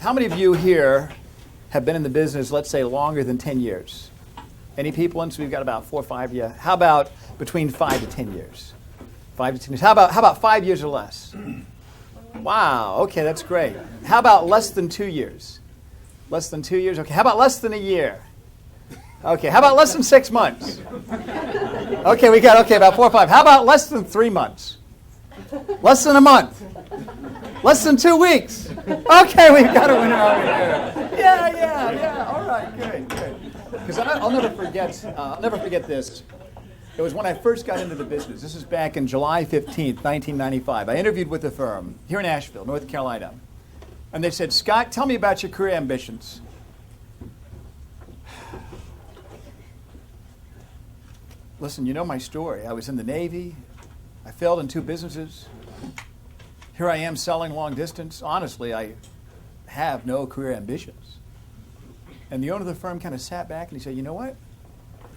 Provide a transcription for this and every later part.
How many of you here have been in the business, let's say, longer than 10 years? Any people? And so we've got about 4 or 5 of you. How about between 5 to 10 years? 5 to 10 years. How about 5 years or less? Wow, okay, that's great. How about less than 2 years? Less than 2 years? Okay, how about less than a year? Okay, how about less than 6 months? Okay, we got, about 4 or 5. How about less than 3 months? Less than a month? Less than 2 weeks? Okay, we've got a winner over here. Yeah, all right, good. Because I'll never forget this. It was when I first got into the business. This is back in July 15th, 1995. I interviewed with a firm here in Asheville, North Carolina. And they said, Scott, tell me about your career ambitions. Listen, you know my story. I was in the Navy. I failed in 2 businesses. Here I am selling long distance. Honestly, I have no career ambitions. And the owner of the firm kind of sat back and he said, you know what?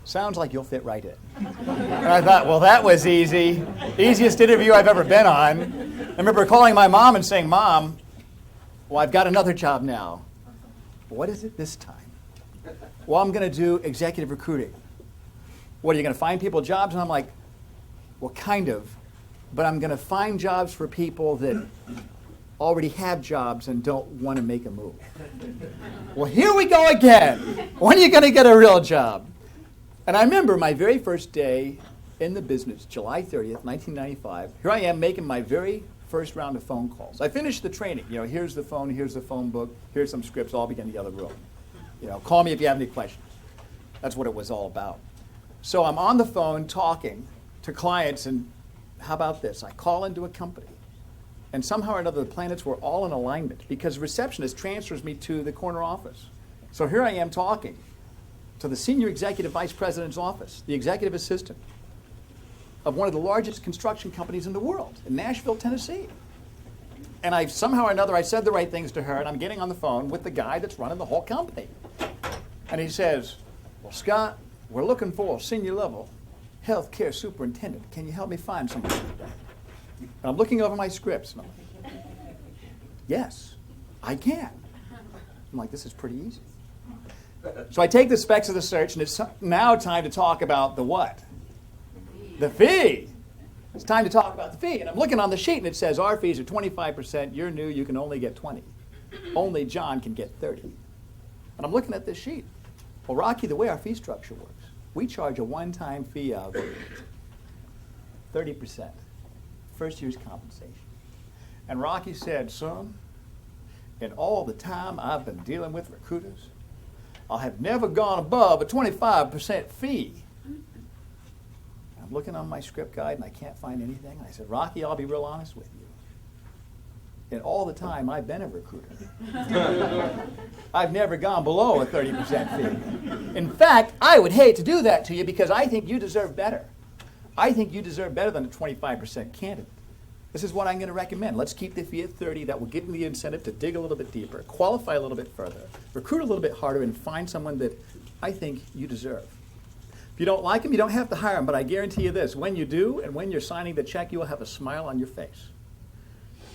Sounds like you'll fit right in. And I thought, well, that was easy. Easiest interview I've ever been on. I remember calling my mom and saying, Mom, well, I've got another job now. What is it this time? Well, I'm going to do executive recruiting. What, are you going to find people jobs? And I'm like, well, kind of. But I'm going to find jobs for people that already have jobs and don't want to make a move. Well, here we go again. When are you going to get a real job? And I remember my very first day in the business, July 30th, 1995. Here I am making my very first round of phone calls. I finished the training. Here's the phone book, here's some scripts, all begin in the other room. Call me if you have any questions. That's what it was all about. So I'm on the phone talking to clients, and how about this? I call into a company, and somehow or another the planets were all in alignment because the receptionist transfers me to the corner office. So here I am talking to the senior executive vice president's office, the executive assistant of one of the largest construction companies in the world in Nashville, Tennessee. And somehow or another I said the right things to her, and I'm getting on the phone with the guy that's running the whole company. And he says, well, Scott, we're looking for a senior level healthcare superintendent. Can you help me find somebody like that? And I'm looking over my scripts, and I'm like, yes, I can. I'm like, this is pretty easy. So I take the specs of the search, and it's now time to talk about the what? The fee. It's time to talk about the fee. And I'm looking on the sheet, and it says our fees are 25%. You're new, you can only get 20. Only John can get 30. And I'm looking at this sheet. Well, Rocky, the way our fee structure works, we charge a one-time fee of 30%, first year's compensation. And Rocky said, son, in all the time I've been dealing with recruiters, I have never gone above a 25% fee. I'm looking on my script guide, and I can't find anything. And I said, Rocky, I'll be real honest with you. In all the time I've been a recruiter, I've never gone below a 30% fee. In fact, I would hate to do that to you because I think you deserve better. I think you deserve better than a 25% candidate. This is what I'm going to recommend. Let's keep the fee at 30. That will give me the incentive to dig a little bit deeper, qualify a little bit further, recruit a little bit harder, and find someone that I think you deserve. If you don't like him, you don't have to hire him, but I guarantee you this, when you do and when you're signing the check, you will have a smile on your face.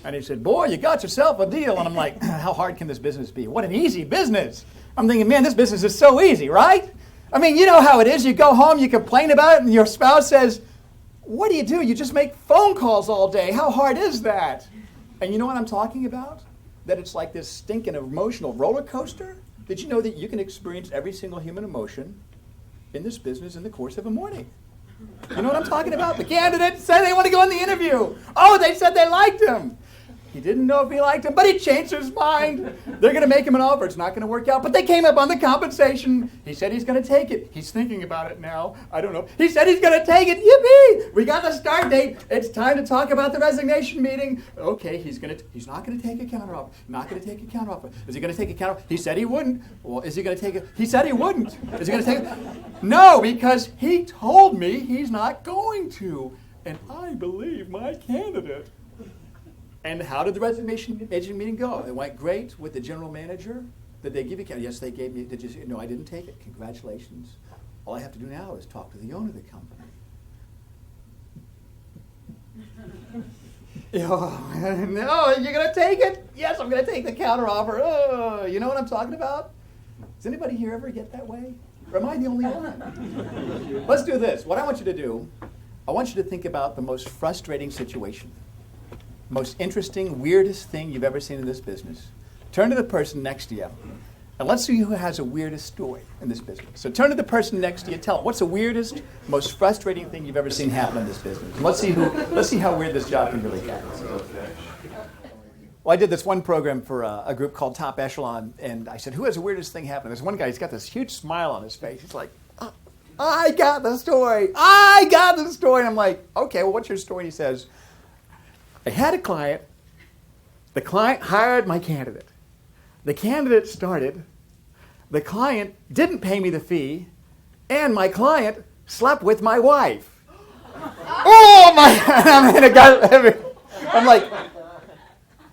And he said, boy, you got yourself a deal. And I'm like, how hard can this business be? What an easy business. I'm thinking, man, this business is so easy, right? I mean, you know how it is. You go home, you complain about it, and your spouse says, what do? You just make phone calls all day. How hard is that? And you know what I'm talking about? That it's like this stinking emotional roller coaster. Did you know that you can experience every single human emotion in this business in the course of a morning? You know what I'm talking about? The candidates said they want to go on the interview. Oh, they said they liked him. He didn't know if he liked him, but he changed his mind. They're going to make him an offer. It's not going to work out. But they came up on the compensation. He said he's going to take it. He's thinking about it now. I don't know. He said he's going to take it. Yippee! We got the start date. It's time to talk about the resignation meeting. Okay, he's not going to take a counteroffer. Not going to take a counteroffer. Is he going to take a counteroffer? He said he wouldn't. Well, is he going to take it? He said he wouldn't. Is he going to take it? No, because he told me he's not going to. And I believe my candidate. And how did the resignation meeting go? It went great with the general manager. Did they give you? Yes, they gave me. Did you? No, I didn't take it. Congratulations. All I have to do now is talk to the owner of the company. No, you're going to take it? Yes, I'm going to take the counteroffer. Oh, you know what I'm talking about? Does anybody here ever get that way? Or am I the only one? Let's do this. What I want you to do, I want you to think about the most frustrating situation, most interesting, weirdest thing you've ever seen in this business. Turn to the person next to you, and let's see who has the weirdest story in this business. So turn to the person next to you, tell them, what's the weirdest, most frustrating thing you've ever seen happen in this business? And let's see how weird this job can really get. Well, I did this one program for a group called Top Echelon, and I said, who has the weirdest thing happen? There's one guy, he's got this huge smile on his face. He's like, I got the story. I got the story. And I'm like, okay, well, what's your story? And he says, I had a client. The client hired my candidate. The candidate started. The client didn't pay me the fee, and my client slept with my wife. Oh, my. I'm like,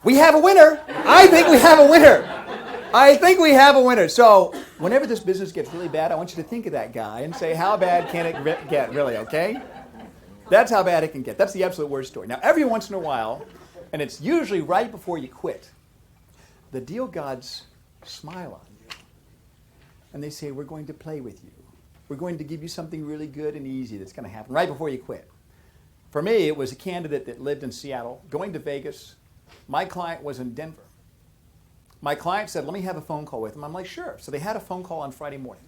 we have a winner. I think we have a winner. I think we have a winner. So whenever this business gets really bad, I want you to think of that guy and say, how bad can it get, really, okay? That's how bad it can get. That's the absolute worst story. Now, every once in a while, and it's usually right before you quit, the deal gods smile on you. And they say, we're going to play with you. We're going to give you something really good and easy that's going to happen right before you quit. For me, it was a candidate that lived in Seattle, going to Vegas. My client was in Denver. My client said, let me have a phone call with him. I'm like, sure. So they had a phone call on Friday morning.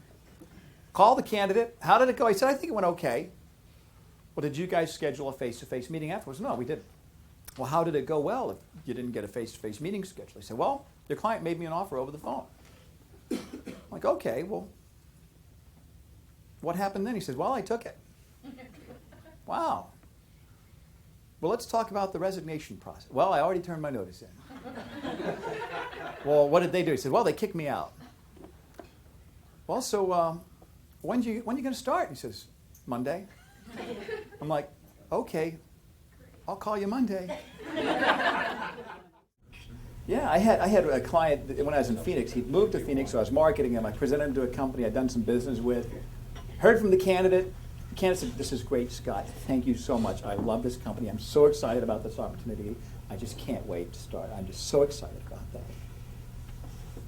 Call the candidate. How did it go? He said, I think it went okay. Well, did you guys schedule a face-to-face meeting afterwards? No, we didn't. Well, how did it go well if you didn't get a face-to-face meeting scheduled? He said, well, your client made me an offer over the phone. I'm like, okay, well, what happened then? He says, well, I took it. Wow. Well, let's talk about the resignation process. Well, I already turned my notice in. Well, what did they do? He said, well, they kicked me out. Well, so when are you going to start? He says, Monday. I'm like, okay, I'll call you Monday. Yeah, I had a client when I was in Phoenix. He'd moved to Phoenix, so I was marketing him. I presented him to a company I'd done some business with. Heard from the candidate. The candidate said, this is great, Scott. Thank you so much. I love this company. I'm so excited about this opportunity. I just can't wait to start. I'm just so excited about that.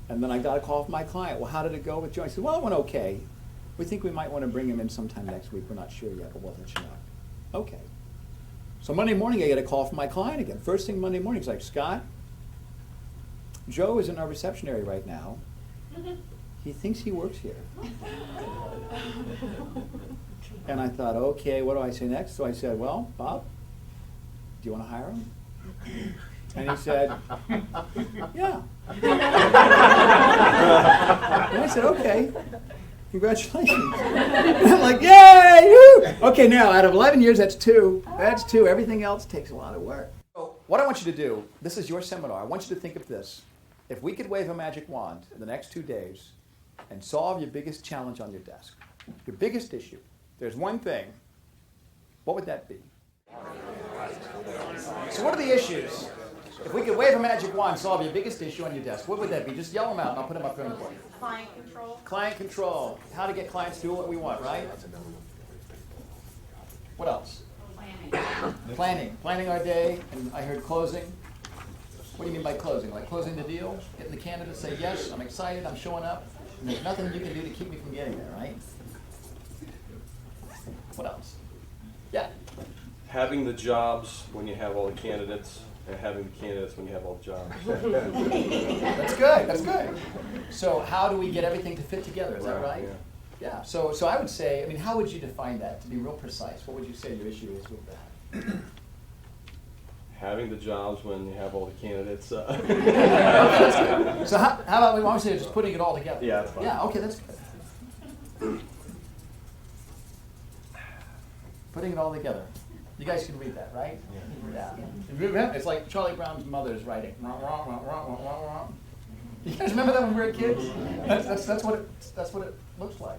And then I got a call from my client. Well, how did it go with Joe? I said, well, it went okay. We think we might want to bring him in sometime next week. We're not sure yet, but we'll let you know. Okay. So Monday morning, I get a call from my client again. First thing Monday morning, he's like, Scott, Joe is in our reception area right now. He thinks he works here. And I thought, okay, what do I say next? So I said, well, Bob, do you want to hire him? And he said, yeah. And I said, okay, congratulations. I'm like, yay! Woo! Okay, now, out of 11 years, that's two. That's two. Everything else takes a lot of work. So what I want you to do, this is your seminar. I want you to think of this. If we could wave a magic wand in the next 2 days and solve your biggest challenge on your desk, your biggest issue, there's one thing, what would that be? So what are the issues? If we could wave a magic wand and solve your biggest issue on your desk, what would that be? Just yell them out and I'll put them up there on the board. Client control. Client control. How to get clients to do what we want, right? What else? Planning. Planning our day, and I heard closing. What do you mean by closing? Like closing the deal? Getting the candidate to say, yes, I'm excited, I'm showing up, and there's nothing you can do to keep me from getting there, right? What else? Yeah. Having the jobs when you have all the candidates, and having the candidates when you have all the jobs. That's good. That's good. So how do we get everything to fit together? Is that right? Yeah. So I would say, I mean, how would you define that to be real precise? What would you say your issue is with that? Having the jobs when you have all the candidates. Okay, that's good. So how about we want to say just putting it all together? Yeah, that's fine. Yeah. Okay, that's good. Putting it all together. You guys can read that, right? Yeah. It's like Charlie Brown's mother's writing. You guys remember that when we were kids? That's what it looks like.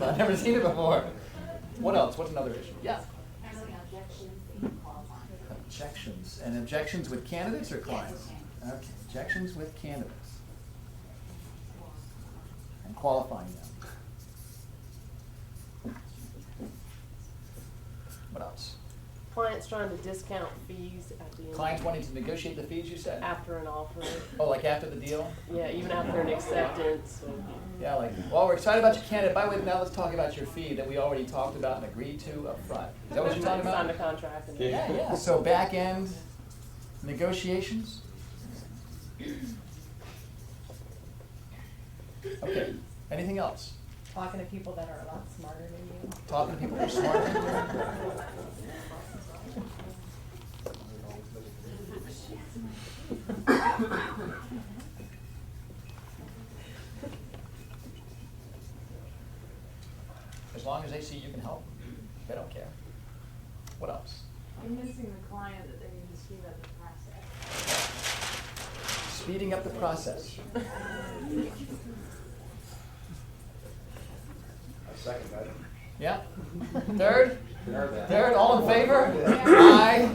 I've never seen it before. What else? What's another issue? Yeah. Objections. And objections with candidates or clients? Okay. Objections with candidates. And qualifying them. What else? Clients trying to discount fees at the end. Clients wanting to negotiate the fees, you said? After an offer. Oh, like after the deal? Yeah, even after an acceptance. Yeah, like, well, we're excited about your candidate. By the way, now let's talk about your fee that we already talked about and agreed to up front. Is that what you're talking Signed a about? contract. And Yeah. Yeah. So back end negotiations? Okay, anything else? Talking to people that are a lot smarter than you. Talking to people who are smart. As long as they see you can help, they don't care. What else? Convincing the client that they need to speed up the process. Speeding up the process. Second that. Yeah? Third? Heard that. Third, all in favor? Aye.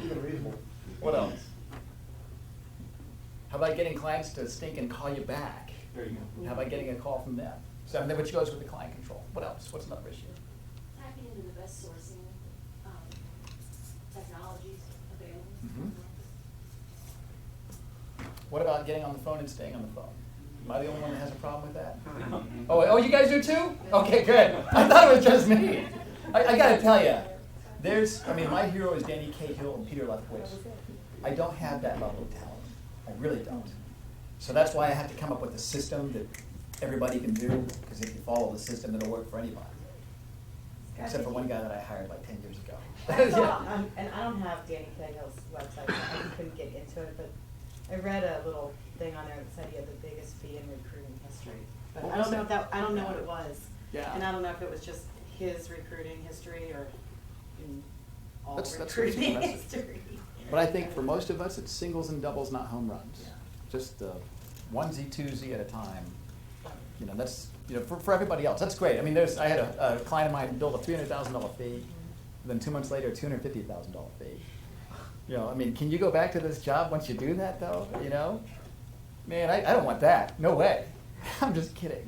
Even reasonable. What else? How about getting clients to stink and call you back? There you go. How about getting a call from them? So then which goes with the client control. What else? What's another issue? Tapping into the best sourcing technologies available. Mhm. What about getting on the phone and staying on the phone? Am I the only one that has a problem with that? Oh, you guys do too? Okay, good. I thought it was just me. I gotta tell you, my hero is Danny Cahill and Peter Lefkowitz. I don't have that level of talent. I really don't. So that's why I have to come up with a system that everybody can do, because if you follow the system, it'll work for anybody. Except for one guy that I hired like 10 years ago. I saw, Yeah. and I don't have Danny Cahill's website, so I couldn't get into it, but I read a little thing on there that said he had the biggest fee in recruiting history. But What I was don't know it? if that, I don't know what it was. Yeah. And I don't know if it was just his recruiting history or in all That's recruiting impressive. history. But I think for most of us, it's singles and doubles, not home runs. Just onesie, twosie at a time. You know, that's, for everybody else, that's great. I mean, I had a client of mine build a $300,000 fee, then 2 months later, a $250,000 fee. Can you go back to this job once you do that, though? Man, I don't want that. No way. I'm just kidding.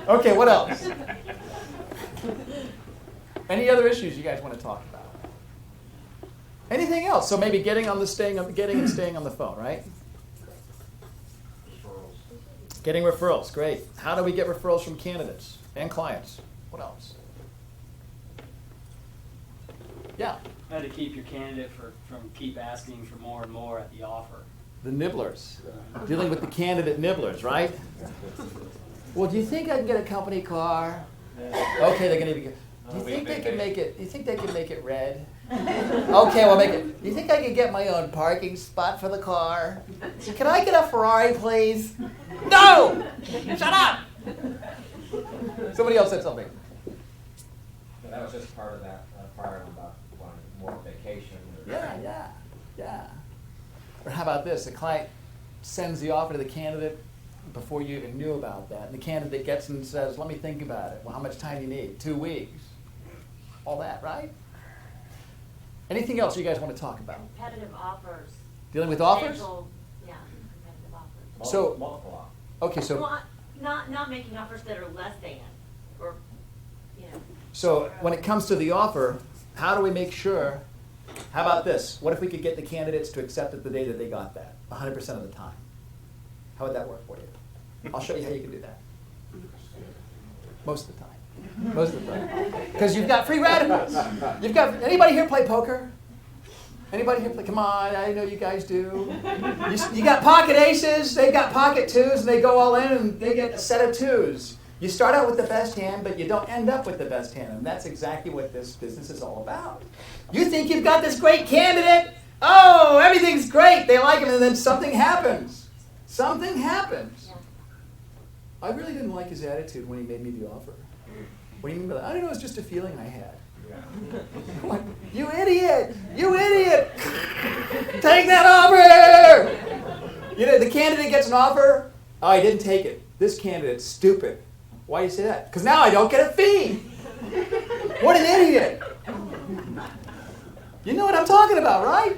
Okay, what else? Any other issues you guys want to talk about? Anything else? So maybe getting and staying on the phone, right? Referrals. Getting referrals, great. How do we get referrals from candidates and clients? What else? Yeah, How to keep your candidate from keep asking for more and more at the offer. the nibblers. Dealing with the candidate nibblers, right? Well, do you think I can get a company car? Okay, they're going to be good. Do you think they can make it? Do you think they can make it red? Okay, we'll make it. Do you think I can get my own parking spot for the car? Can I get a Ferrari, please? No! Shut up! Somebody else said something. But that was just part of that part about wanting more vacation. Yeah. Or how about this? The client sends the offer to the candidate before you even knew about that. And the candidate gets and says, let me think about it. Well, how much time do you need? 2 weeks. All that, right? Anything else you guys want to talk about? Competitive offers. Dealing with offers? Potential, yeah, competitive offers. So- Multiple offers. Okay, so Well, not making offers that are less than, or, So when it comes to the offer, how do we make sure, how about this? What if we could get the candidates to accept it the day that they got that, 100% of the time? How would that work for you? I'll show you how you can do that. Most of the time. Most of the time. Because you've got free radicals. Anybody here play poker? Anybody here play? Come on, I know you guys do. You got pocket aces, they've got pocket twos, and they go all in and they get a set of twos. You start out with the best hand, but you don't end up with the best hand. And that's exactly what this business is all about. You think you've got this great candidate. Oh, everything's great. They like him, and then something happens. Something happens. I really didn't like his attitude when he made me the offer. What do you mean by that? I don't know, it's just a feeling I had. I'm like, you idiot! You idiot! Take that offer! The candidate gets an offer. Oh, I didn't take it. This candidate's stupid. Why do you say that? Because now I don't get a fee. What an idiot! You know what I'm talking about, right?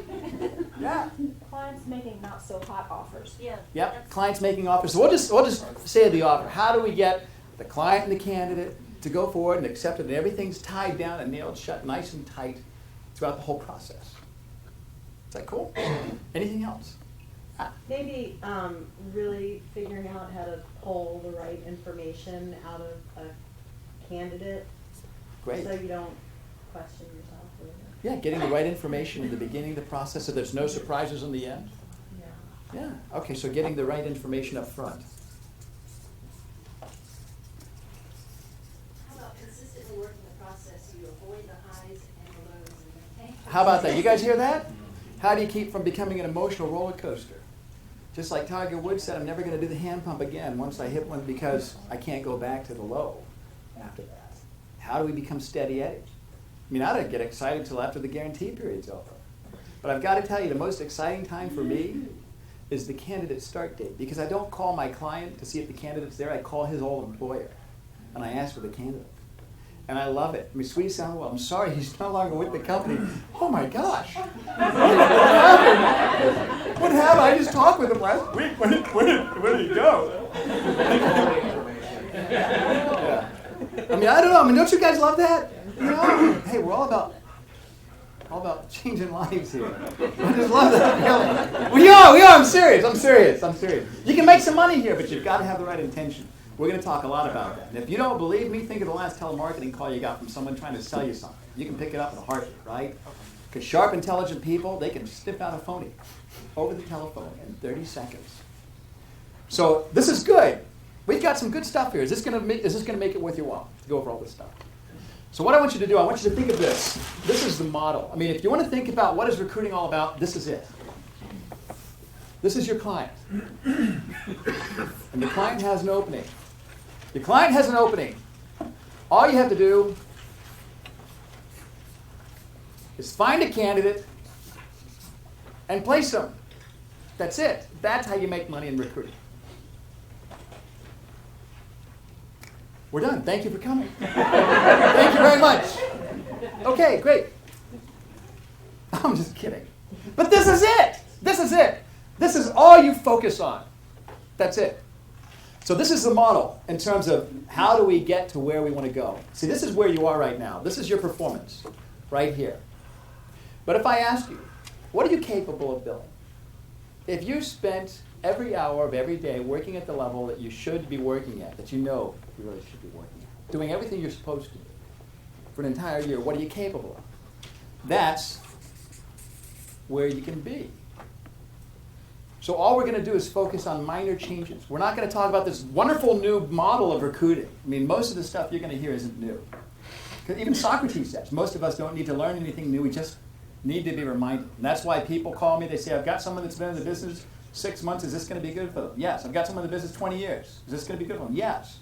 Yeah. Clients making not so hot offers. yeah. Yep. Clients making offers. So we'll just say the offer. How do we get the client and the candidate to go forward and accept it, and everything's tied down and nailed shut nice and tight throughout the whole process. Is that cool? Anything else? Maybe really figuring out how to pull the right information out of a candidate. Great. So you don't question yourself later. Yeah, getting the right information in the beginning of the process so there's no surprises in the end. Yeah. Yeah, okay, so getting the right information up front. How about consistently working the process so you avoid the highs and the lows and maintain? How about that? You guys hear that? How do you keep from becoming an emotional roller coaster? Just like Tiger Woods said, I'm never going to do the hand pump again once I hit one because I can't go back to the low after that. How do we become steady Eddie? I mean, I don't get excited until after the guarantee period's over. But I've got to tell you, the most exciting time for me is the candidate start date, because I don't call my client to see if the candidate's there. I call his old employer, and I ask for the candidate. And I love it. I mean, sweet sound, well, I'm sorry, he's no longer with the company. Oh my gosh. What happened? What happened? I just talked with him last week. Where did he go? Yeah. I mean, I don't know. I mean, don't you guys love that? You know? Hey, we're all about changing lives here. I just love that feeling. We are. I'm serious. You can make some money here, but you've got to have the right intention. We're going to talk a lot about that. And if you don't believe me, think of the last telemarketing call you got from someone trying to sell you something. You can pick it up in a heartbeat, right? Because sharp, intelligent people, they can sniff out a phony over the telephone in 30 seconds. So this is good. We've got some good stuff here. Is this going to make it worth your while to go over all this stuff? So what I want you to do, I want you to think of this. This is the model. I mean, if you want to think about what is recruiting all about, this is it. This is your client. And the client has an opening. The client has an opening. All you have to do is find a candidate and place them. That's it. That's how you make money in recruiting. We're done. Thank you for coming. Thank you very much. Okay, great. I'm just kidding. But this is it. This is it. This is all you focus on. That's it. So this is the model in terms of how do we get to where we want to go. See, this is where you are right now. This is your performance right here. But if I ask you, what are you capable of billing? If you spent every hour of every day working at the level that you should be working at, that you know you really should be working at, doing everything you're supposed to do for an entire year, what are you capable of? That's where you can be. So all we're going to do is focus on minor changes. We're not going to talk about this wonderful new model of recruiting. I mean, most of the stuff you're going to hear isn't new. Because even Socrates says, most of us don't need to learn anything new. We just need to be reminded. And that's why people call me. They say, I've got someone that's been in the business 6 months. Is this going to be good for them? Yes. I've got someone in the business 20 years. Is this going to be good for them? Yes.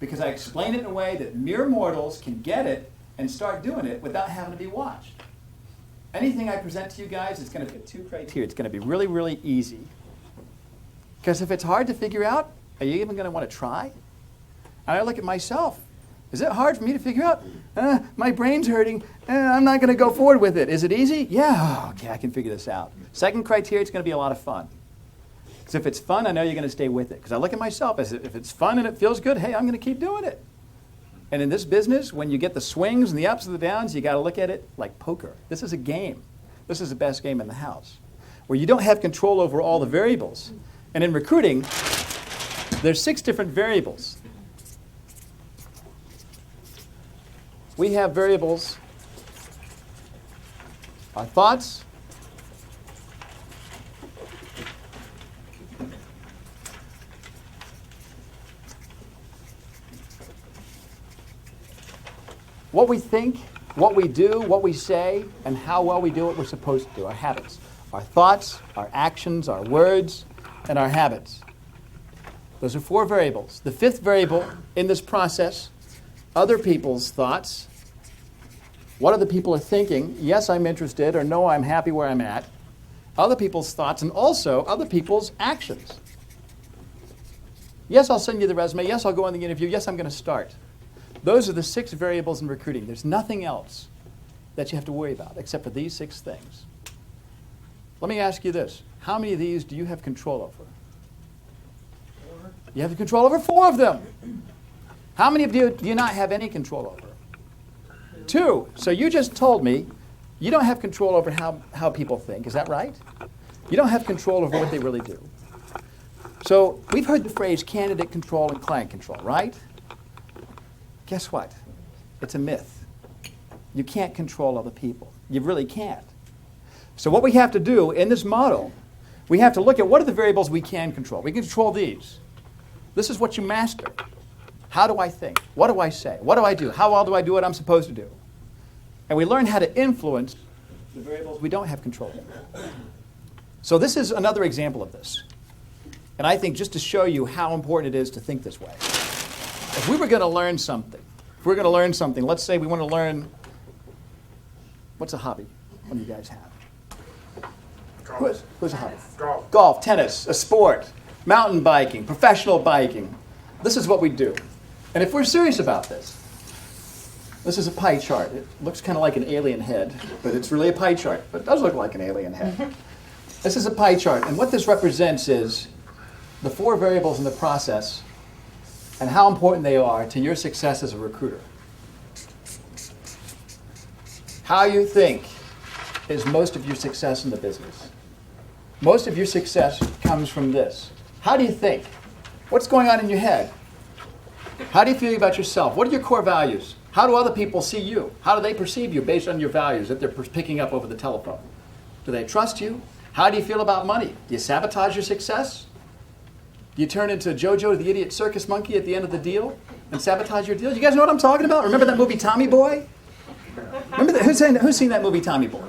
Because I explain it in a way that mere mortals can get it and start doing it without having to be watched. Anything I present to you guys is going to fit 2 criteria. It's going to be really, really easy. Because if it's hard to figure out, are you even going to want to try? And I look at myself. Is it hard for me to figure out? My brain's hurting. I'm not going to go forward with it. Is it easy? Yeah. Okay, I can figure this out. Second criteria, it's going to be a lot of fun. Because if it's fun, I know you're going to stay with it. Because I look at myself as if it's fun and it feels good, hey, I'm going to keep doing it. And in this business, when you get the swings and the ups and the downs, you got to look at it like poker. This is a game. This is the best game in the house, where you don't have control over all the variables. And in recruiting, there's 6 different variables. We have variables, our thoughts, what we think, what we do, what we say, and how well we do what we're supposed to do, our habits. Our thoughts, our actions, our words, and our habits. Those are 4 variables. The 5th variable in this process, other people's thoughts. What other people are thinking. Yes, I'm interested, or no, I'm happy where I'm at. Other people's thoughts, and also other people's actions. Yes, I'll send you the resume. Yes, I'll go on the interview. Yes, I'm going to start. Those are the 6 variables in recruiting. There's nothing else that you have to worry about except for these 6 things. Let me ask you this. How many of these do you have control over? 4. You have control over 4 of them. How many of you do you not have any control over? 2. So you just told me you don't have control over how people think. Is that right? You don't have control over what they really do. So we've heard the phrase candidate control and client control, right? Guess what? It's a myth. You can't control other people. You really can't. So what we have to do in this model, we have to look at what are the variables we can control. We can control these. This is what you master. How do I think? What do I say? What do I do? How well do I do what I'm supposed to do? And we learn how to influence the variables we don't have control over. So this is another example of this. And I think just to show you how important it is to think this way. If we were going to learn something, let's say we want to learn, what's a hobby one of you guys have? Who's a hobby? Golf, tennis, a sport, mountain biking, professional biking. This is what we do. And if we're serious about this is a pie chart. It looks kind of like an alien head, but it's really a pie chart. But it does look like an alien head. This is a pie chart, and what this represents is the 4 variables in the process and how important they are to your success as a recruiter. How you think is most of your success in the business. Most of your success comes from this. How do you think? What's going on in your head? How do you feel about yourself? What are your core values? How do other people see you? How do they perceive you based on your values that they're picking up over the telephone? Do they trust you? How do you feel about money? Do you sabotage your success? Do you turn into Jojo the idiot circus monkey at the end of the deal and sabotage your deal? You guys know what I'm talking about? Remember that movie Tommy Boy? Remember that? Who's seen that movie Tommy Boy?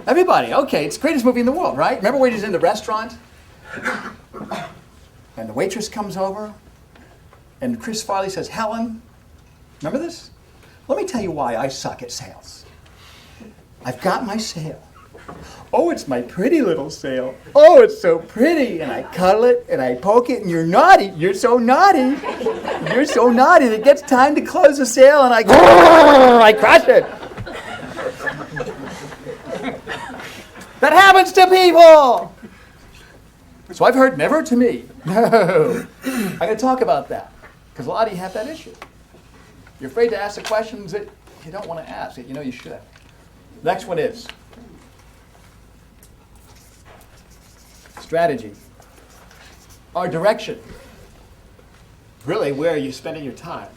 Everybody. Okay, it's the greatest movie in the world, right? Remember when he's in the restaurant and the waitress comes over and Chris Farley says, "Helen," remember this? "Let me tell you why I suck at sales. I've got my sale. Oh, it's my pretty little sale. Oh, it's so pretty. And I cuddle it and I poke it and you're naughty. You're so naughty. You're so naughty that it gets time to close the sale and I crush it." That happens to people. So I've heard never to me. No. I'm going to talk about that because a lot of you have that issue. You're afraid to ask the questions that you don't want to ask, that you know you should. Next one is strategy. Our direction. Really, where are you spending your time?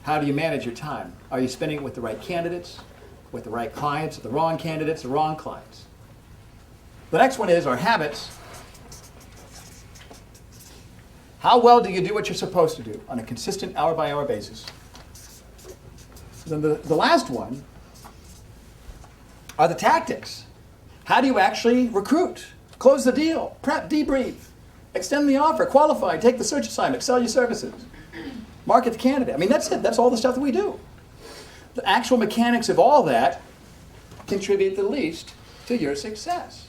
How do you manage your time? Are you spending it with the right candidates, with the right clients, the wrong candidates, the wrong clients? The next one is our habits. How well do you do what you're supposed to do on a consistent hour-by-hour basis? Then the last one are the tactics. How do you actually recruit, close the deal, prep, debrief, extend the offer, qualify, take the search assignment, sell your services, market the candidate? I mean, that's it. That's all the stuff that we do. The actual mechanics of all that contribute the least to your success.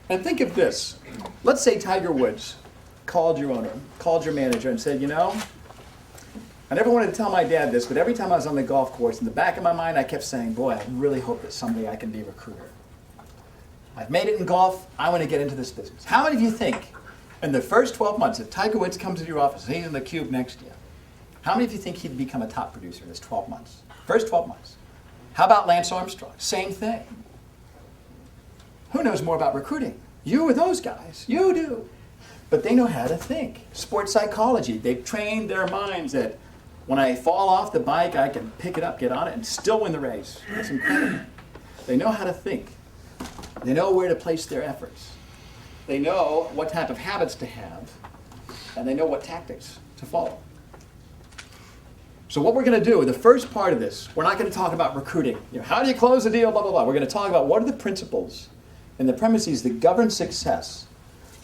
And think of this. Let's say Tiger Woods called your owner, called your manager and said, "You know, I never wanted to tell my dad this, but every time I was on the golf course, in the back of my mind, I kept saying, boy, I really hope that someday I can be a recruiter. I've made it in golf. I want to get into this business." How many of you think in the first 12 months, if Tiger Woods comes to your office and he's in the cube next to you, how many of you think he'd become a top producer in this 12 months? First 12 months. How about Lance Armstrong? Same thing. Who knows more about recruiting? You or those guys? You do. But they know how to think. Sports psychology. They've trained their minds that when I fall off the bike, I can pick it up, get on it, and still win the race. It's incredible. They know how to think. They know where to place their efforts. They know what type of habits to have, and they know what tactics to follow. So what we're going to do, the first part of this, we're not going to talk about recruiting. How do you close a deal, blah, blah, blah. We're going to talk about what are the principles and the premises that govern success.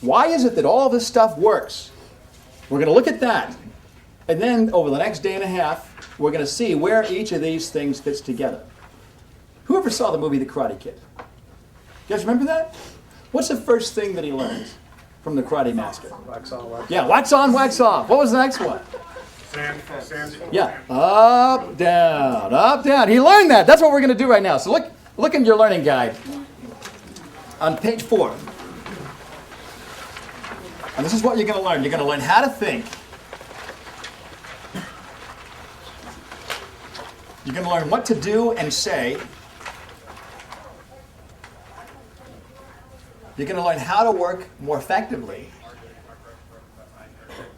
Why is it that all this stuff works? We're going to look at that. And then over the next day and a half, we're going to see where each of these things fits together. Whoever saw the movie The Karate Kid? You guys remember that? What's the first thing that he learned from the Karate Master? Wax on, wax off. Yeah, wax on, wax off. What was the next one? Sand. Yeah, up, down, up, down. He learned that. That's what we're going to do right now. So look in your learning guide on page 4. And this is what you're going to learn. You're going to learn how to think. You're going to learn what to do and say. You're going to learn how to work more effectively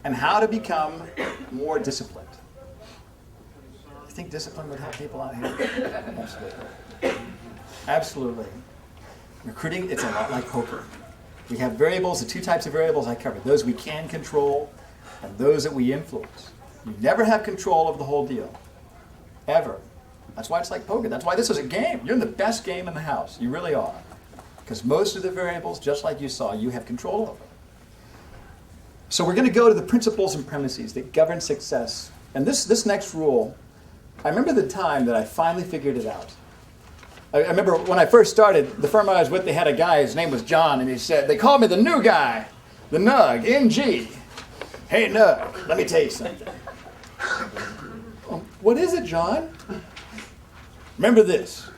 and how to become more disciplined. You think discipline would help people out here? Absolutely. Absolutely. Recruiting, it's a lot like poker. We have variables, the two types of variables I covered, those we can control and those that we influence. You never have control of the whole deal. Ever. That's why it's like poker. That's why this is a game. You're in the best game in the house. You really are. Because most of the variables, just like you saw, you have control over. So we're going to go to the principles and premises that govern success. And this next rule, I remember the time that I finally figured it out. I remember when I first started, the firm I was with, they had a guy, his name was John, and he said, they called me the new guy, the Nug, NG. Hey, Nug, let me tell you something. What is it, John? Remember this,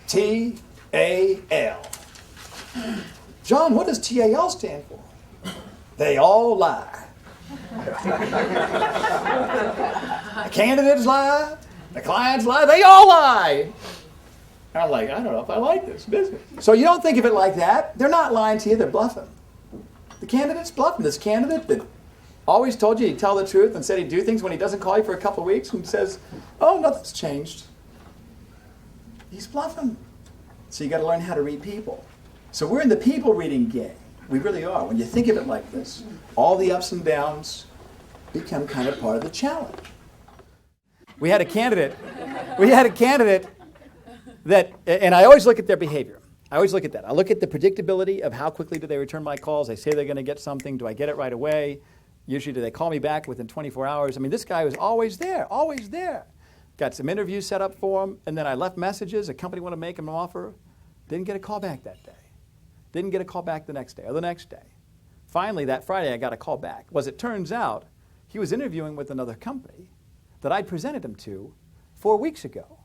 T-A-L. John, what does T-A-L stand for? They all lie. The candidates lie, the clients lie, they all lie. And I'm like, I don't know if I like this business. So you don't think of it like that. They're not lying to you, they're bluffing. The candidate's bluffing. This candidate that always told you he'd tell the truth and said he'd do things when he doesn't call you for a couple of weeks and says, oh, nothing's changed. He's bluffing. So you got to learn how to read people. So we're in the people reading game. We really are. When you think of it like this, all the ups and downs become kind of part of the challenge. We had a candidate that, and I always look at their behavior. I always look at that. I look at the predictability of how quickly do they return my calls. They say they're going to get something. Do I get it right away? Usually do they call me back within 24 hours? I mean, this guy was always there, always there. Got some interviews set up for him, and then I left messages. A company wanted to make him an offer. Didn't get a call back that day. Didn't get a call back the next day or the next day. Finally, that Friday, I got a call back. Well, as it turns out, he was interviewing with another company that I'd presented him to 4 weeks ago.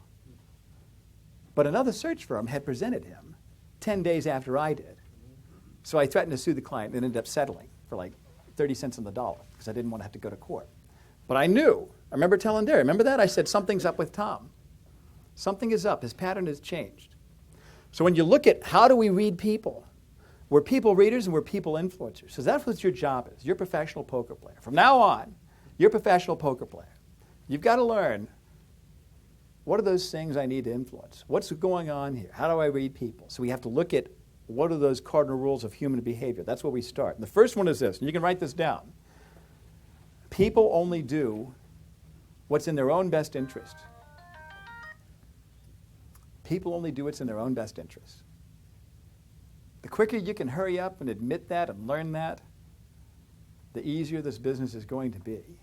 But another search firm had presented him 10 days after I did. So I threatened to sue the client and ended up settling for like 30 cents on the dollar because I didn't want to have to go to court. But I knew. I remember telling Derry, remember that? I said, something's up with Tom. Something is up. His pattern has changed. So when you look at how do we read people, we're people readers and we're people influencers. So that's what your job is. You're a professional poker player. From now on, you're a professional poker player. You've got to learn, what are those things I need to influence? What's going on here? How do I read people? So we have to look at what are those cardinal rules of human behavior. That's where we start. And the first one is this, and you can write this down. People only do what's in their own best interest. People only do what's in their own best interest. The quicker you can hurry up and admit that and learn that, the easier this business is going to be.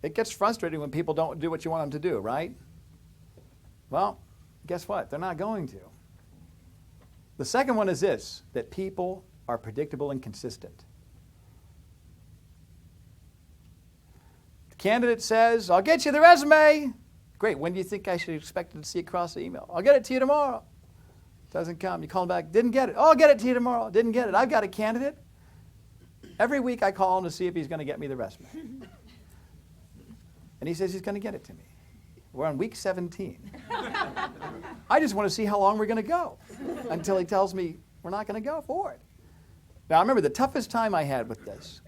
It gets frustrating when people don't do what you want them to do, right? Well, guess what? They're not going to. The second one is this, that people are predictable and consistent. The candidate says, I'll get you the resume. Great, when do you think I should expect to see it across the email? I'll get it to you tomorrow. Doesn't come. You call him back, didn't get it. Oh, I'll get it to you tomorrow. Didn't get it. I've got a candidate. Every week I call him to see if he's going to get me the resume. And he says he's going to get it to me. We're on week 17. I just want to see how long we're going to go until he tells me we're not going to go for it. Now, I remember the toughest time I had with this.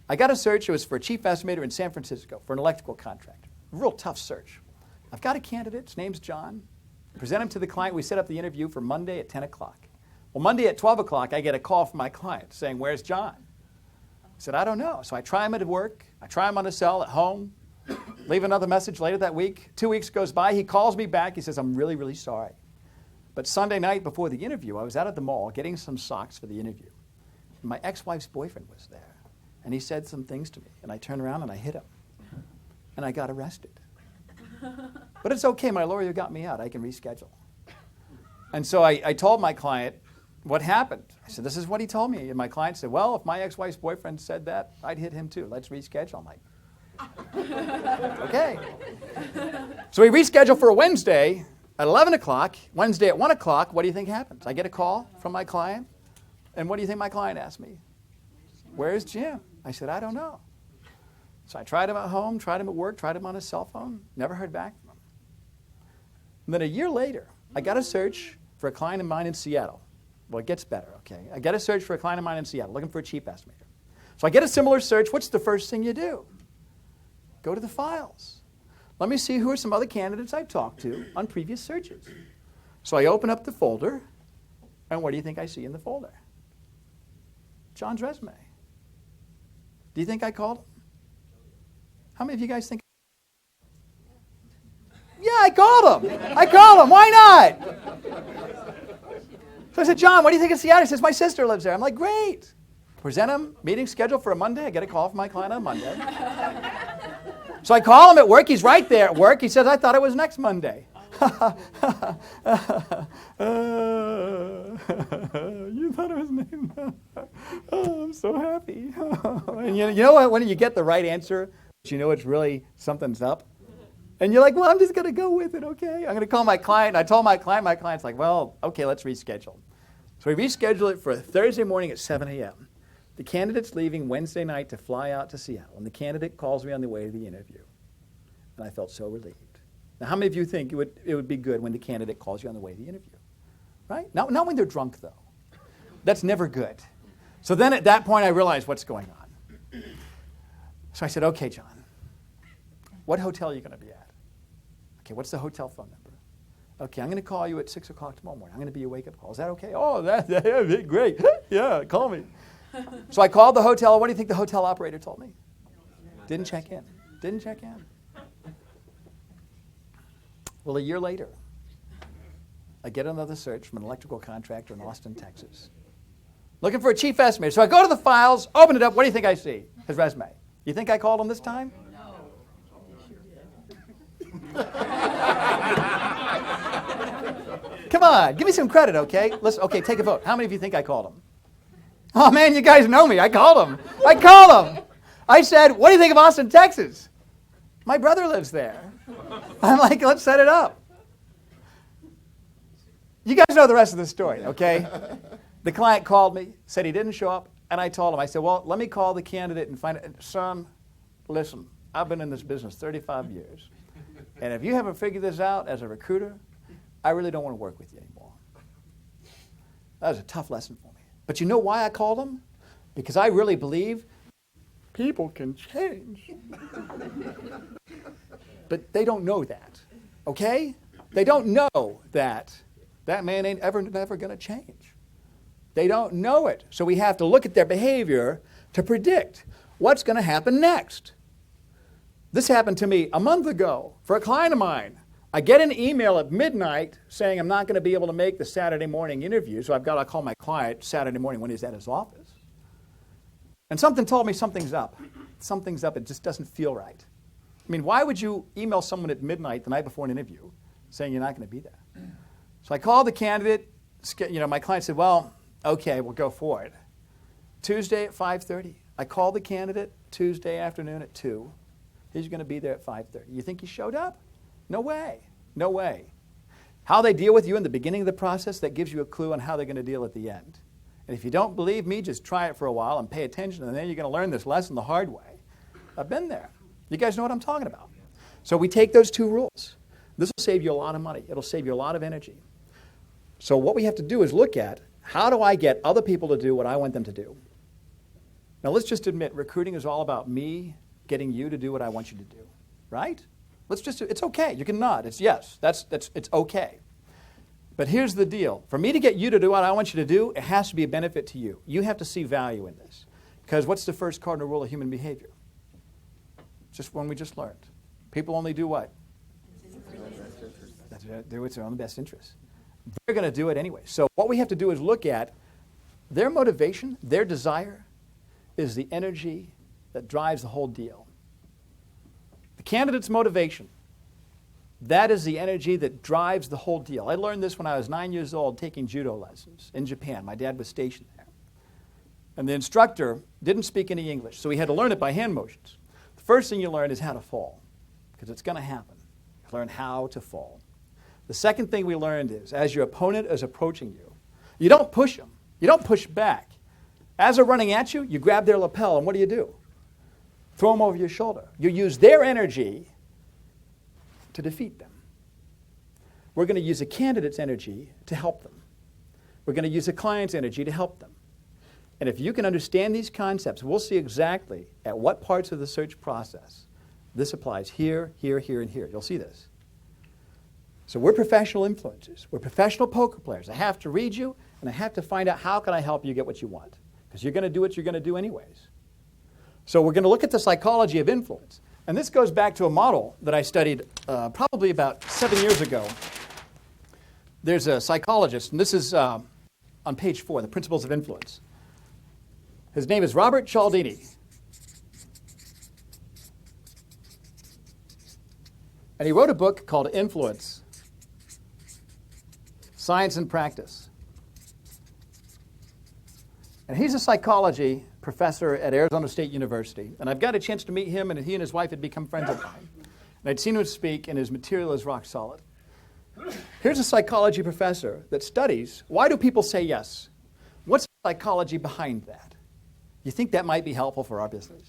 I got a search. It was for a chief estimator in San Francisco for an electrical contractor. A real tough search. I've got a candidate. His name's John. Present him to the client. We set up the interview for Monday at 10 o'clock. Well, Monday at 12 o'clock, I get a call from my client saying, where's John? I said, I don't know. So I try him at work. I try him on a cell at home. Leave another message later that week. 2 weeks goes by. He calls me back. He says, I'm really, really sorry. But Sunday night before the interview, I was out at the mall getting some socks for the interview. And my ex-wife's boyfriend was there. And he said some things to me. And I turned around and I hit him. And I got arrested. But it's okay. My lawyer got me out. I can reschedule. And so I told my client what happened. I said, this is what he told me. And my client said, well, if my ex-wife's boyfriend said that, I'd hit him too. Let's reschedule. I'm like, okay. So we reschedule for a Wednesday at 11 o'clock. Wednesday at 1 o'clock, what do you think happens? I get a call from my client. And what do you think my client asked me? Where's Jim? I said, I don't know. So I tried him at home, tried him at work, tried him on his cell phone, never heard back from him. And then a year later, I got a search for a client of mine in Seattle. Well, it gets better, okay? I got a search for a client of mine in Seattle, looking for a chief estimator. So I get a similar search. What's the first thing you do? Go to the files. Let me see who are some other candidates I've talked to on previous searches. So I open up the folder, and what do you think I see in the folder? John's resume. Do you think I called him? How many of you guys think? Yeah, I called him. I called him. Why not? So I said, John, what do you think of Seattle? He says, my sister lives there. I'm like, great. Present him, meeting scheduled for a Monday. I get a call from my client on Monday. So I call him at work. He's right there at work. He says, I thought it was next Monday. You thought it was next Monday. Oh, I'm so happy. And you know what? When you get the right answer, you know it's really something's up. And you're like, well, I'm just going to go with it, okay? I'm going to call my client. And I told my client's like, well, okay, let's reschedule. So we reschedule it for Thursday morning at 7 a.m. The candidate's leaving Wednesday night to fly out to Seattle, and the candidate calls me on the way to the interview. And I felt so relieved. Now, how many of you think it would be good when the candidate calls you on the way to the interview? Right? Not when they're drunk, though. That's never good. So then at that point, I realized what's going on. So I said, okay, John, what hotel are you going to be at? Okay, what's the hotel phone number? Okay, I'm going to call you at 6 o'clock tomorrow morning. I'm going to be your wake-up call. Is that okay? Oh, that'd be great. Yeah, call me. So I called the hotel. What do you think the hotel operator told me? Didn't check in. Didn't check in. Well, a year later, I get another search from an electrical contractor in Austin, Texas, looking for a chief estimator. So I go to the files, open it up. What do you think I see? His resume. You think I called him this time? Come on, give me some credit, okay? Listen, okay, take a vote. How many of you think I called him? Oh, man, you guys know me. I called him. I said, what do you think of Austin, Texas? My brother lives there. I'm like, let's set it up. You guys know the rest of the story, okay? The client called me, said he didn't show up, and I told him, I said, well, let me call the candidate and find out. Son, listen, I've been in this business 35 years. And if you haven't figured this out as a recruiter, I really don't want to work with you anymore. That was a tough lesson for me. But you know why I called him? Because I really believe people can change. But they don't know that, okay? They don't know that that man ain't never going to change. They don't know it. So we have to look at their behavior to predict what's going to happen next. This happened to me a month ago for a client of mine. I get an email at midnight saying I'm not going to be able to make the Saturday morning interview, so I've got to call my client Saturday morning when he's at his office. And something told me something's up. Something's up. It just doesn't feel right. I mean, why would you email someone at midnight the night before an interview saying you're not going to be there? So I called the candidate. My client said, well, okay, we'll go for it. Tuesday at 5:30. I called the candidate Tuesday afternoon at 2. He's going to be there at 5:30. You think he showed up? No way. No way. How they deal with you in the beginning of the process, that gives you a clue on how they're going to deal at the end. And if you don't believe me, just try it for a while and pay attention, and then you're going to learn this lesson the hard way. I've been there. You guys know what I'm talking about. So we take those two rules. This will save you a lot of money. It'll save you a lot of energy. So what we have to do is look at, how do I get other people to do what I want them to do? Now let's just admit, recruiting is all about me getting you to do what I want you to do, right? It's okay. You can nod. It's yes. It's okay. But here's the deal. For me to get you to do what I want you to do, it has to be a benefit to you. You have to see value in this. Because what's the first cardinal rule of human behavior? Just one we just learned. People only do what? They're with their own best interest. They're going to do it anyway. So what we have to do is look at their motivation, their desire is the energy that drives the whole deal. The candidate's motivation, that is the energy that drives the whole deal. I learned this when I was 9 years old taking judo lessons in Japan. My dad was stationed there. And the instructor didn't speak any English, so we had to learn it by hand motions. The first thing you learn is how to fall, because it's going to happen. You learn how to fall. The second thing we learned is, as your opponent is approaching you, you don't push them. You don't push back. As they're running at you, you grab their lapel, and what do? throw them over your shoulder. You use their energy to defeat them. We're going to use a candidate's energy to help them. We're going to use a client's energy to help them. And if you can understand these concepts, we'll see exactly at what parts of the search process this applies here, here, here, and here. You'll see this. So we're professional influencers. We're professional poker players. I have to read you, and I have to find out how can I help you get what you want. Because you're going to do what you're going to do anyways. So we're going to look at the psychology of influence. And this goes back to a model that I studied probably about 7 years ago. There's a psychologist, and this is on page 4, The Principles of Influence. His name is Robert Cialdini. And he wrote a book called Influence, Science and Practice. And he's a psychology professor at Arizona State University. And I've got a chance to meet him, and he and his wife had become friends of mine. And I'd seen him speak, and his material is rock solid. Here's a psychology professor that studies why do people say yes? What's the psychology behind that? You think that might be helpful for our business?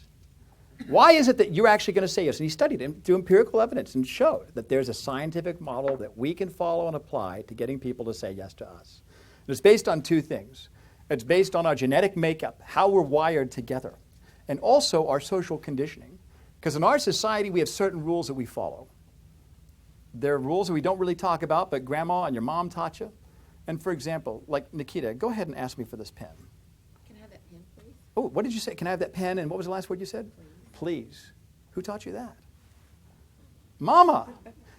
Why is it that you're actually going to say yes? And he studied it through empirical evidence and showed that there's a scientific model that we can follow and apply to getting people to say yes to us. And it's based on 2 things. It's based on our genetic makeup, how we're wired together, and also our social conditioning. Because in our society, we have certain rules that we follow. There are rules that we don't really talk about, but grandma and your mom taught you. And for example, like Nikita, go ahead and ask me for this pen. Can I have that pen, please? Oh, what did you say? Can I have that pen? And what was the last word you said? Please. Who taught you that? Mama.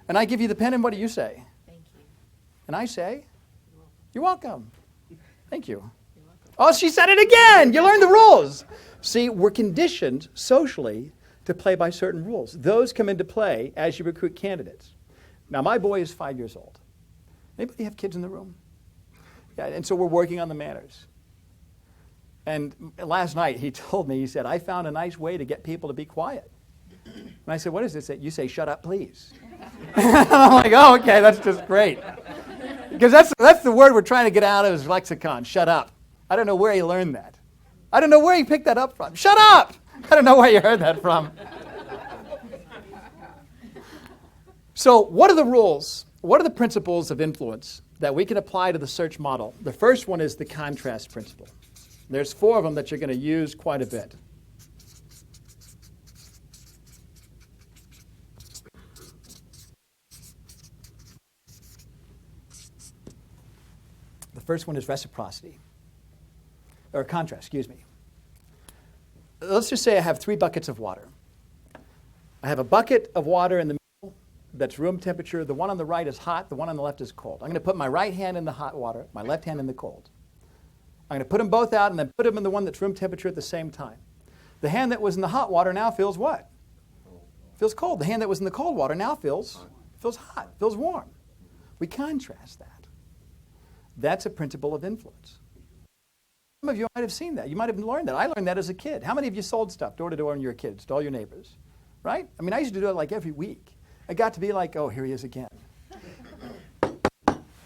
And I give you the pen, and what do you say? Thank you. And I say, you're welcome. Thank you. Oh, she said it again. You learned the rules. See, we're conditioned socially to play by certain rules. Those come into play as you recruit candidates. Now, my boy is 5 years old. Anybody have kids in the room? Yeah, and so we're working on the manners. And last night he told me, he said, I found a nice way to get people to be quiet. And I said, what is this? You say, shut up, please. I'm like, oh, okay, that's just great. Because that's the word we're trying to get out of his lexicon, shut up. I don't know where he learned that. I don't know where he picked that up from. Shut up! I don't know where you heard that from. So what are the rules? What are the principles of influence that we can apply to the search model? The first one is the contrast principle. There's 4 of them that you're going to use quite a bit. The first one is reciprocity. Or contrast, excuse me. Let's just say I have 3 buckets of water. I have a bucket of water in the middle that's room temperature. The one on the right is hot. The one on the left is cold. I'm going to put my right hand in the hot water, my left hand in the cold. I'm going to put them both out and then put them in the one that's room temperature at the same time. The hand that was in the hot water now feels what? Feels cold. The hand that was in the cold water now feels hot, feels warm. We contrast that. That's a principle of influence. Some of you might have seen that. You might have learned that. I learned that as a kid. How many of you sold stuff door to door when you were kids to all your neighbors? Right? I mean, I used to do it like every week. I got to be like, oh, here he is again.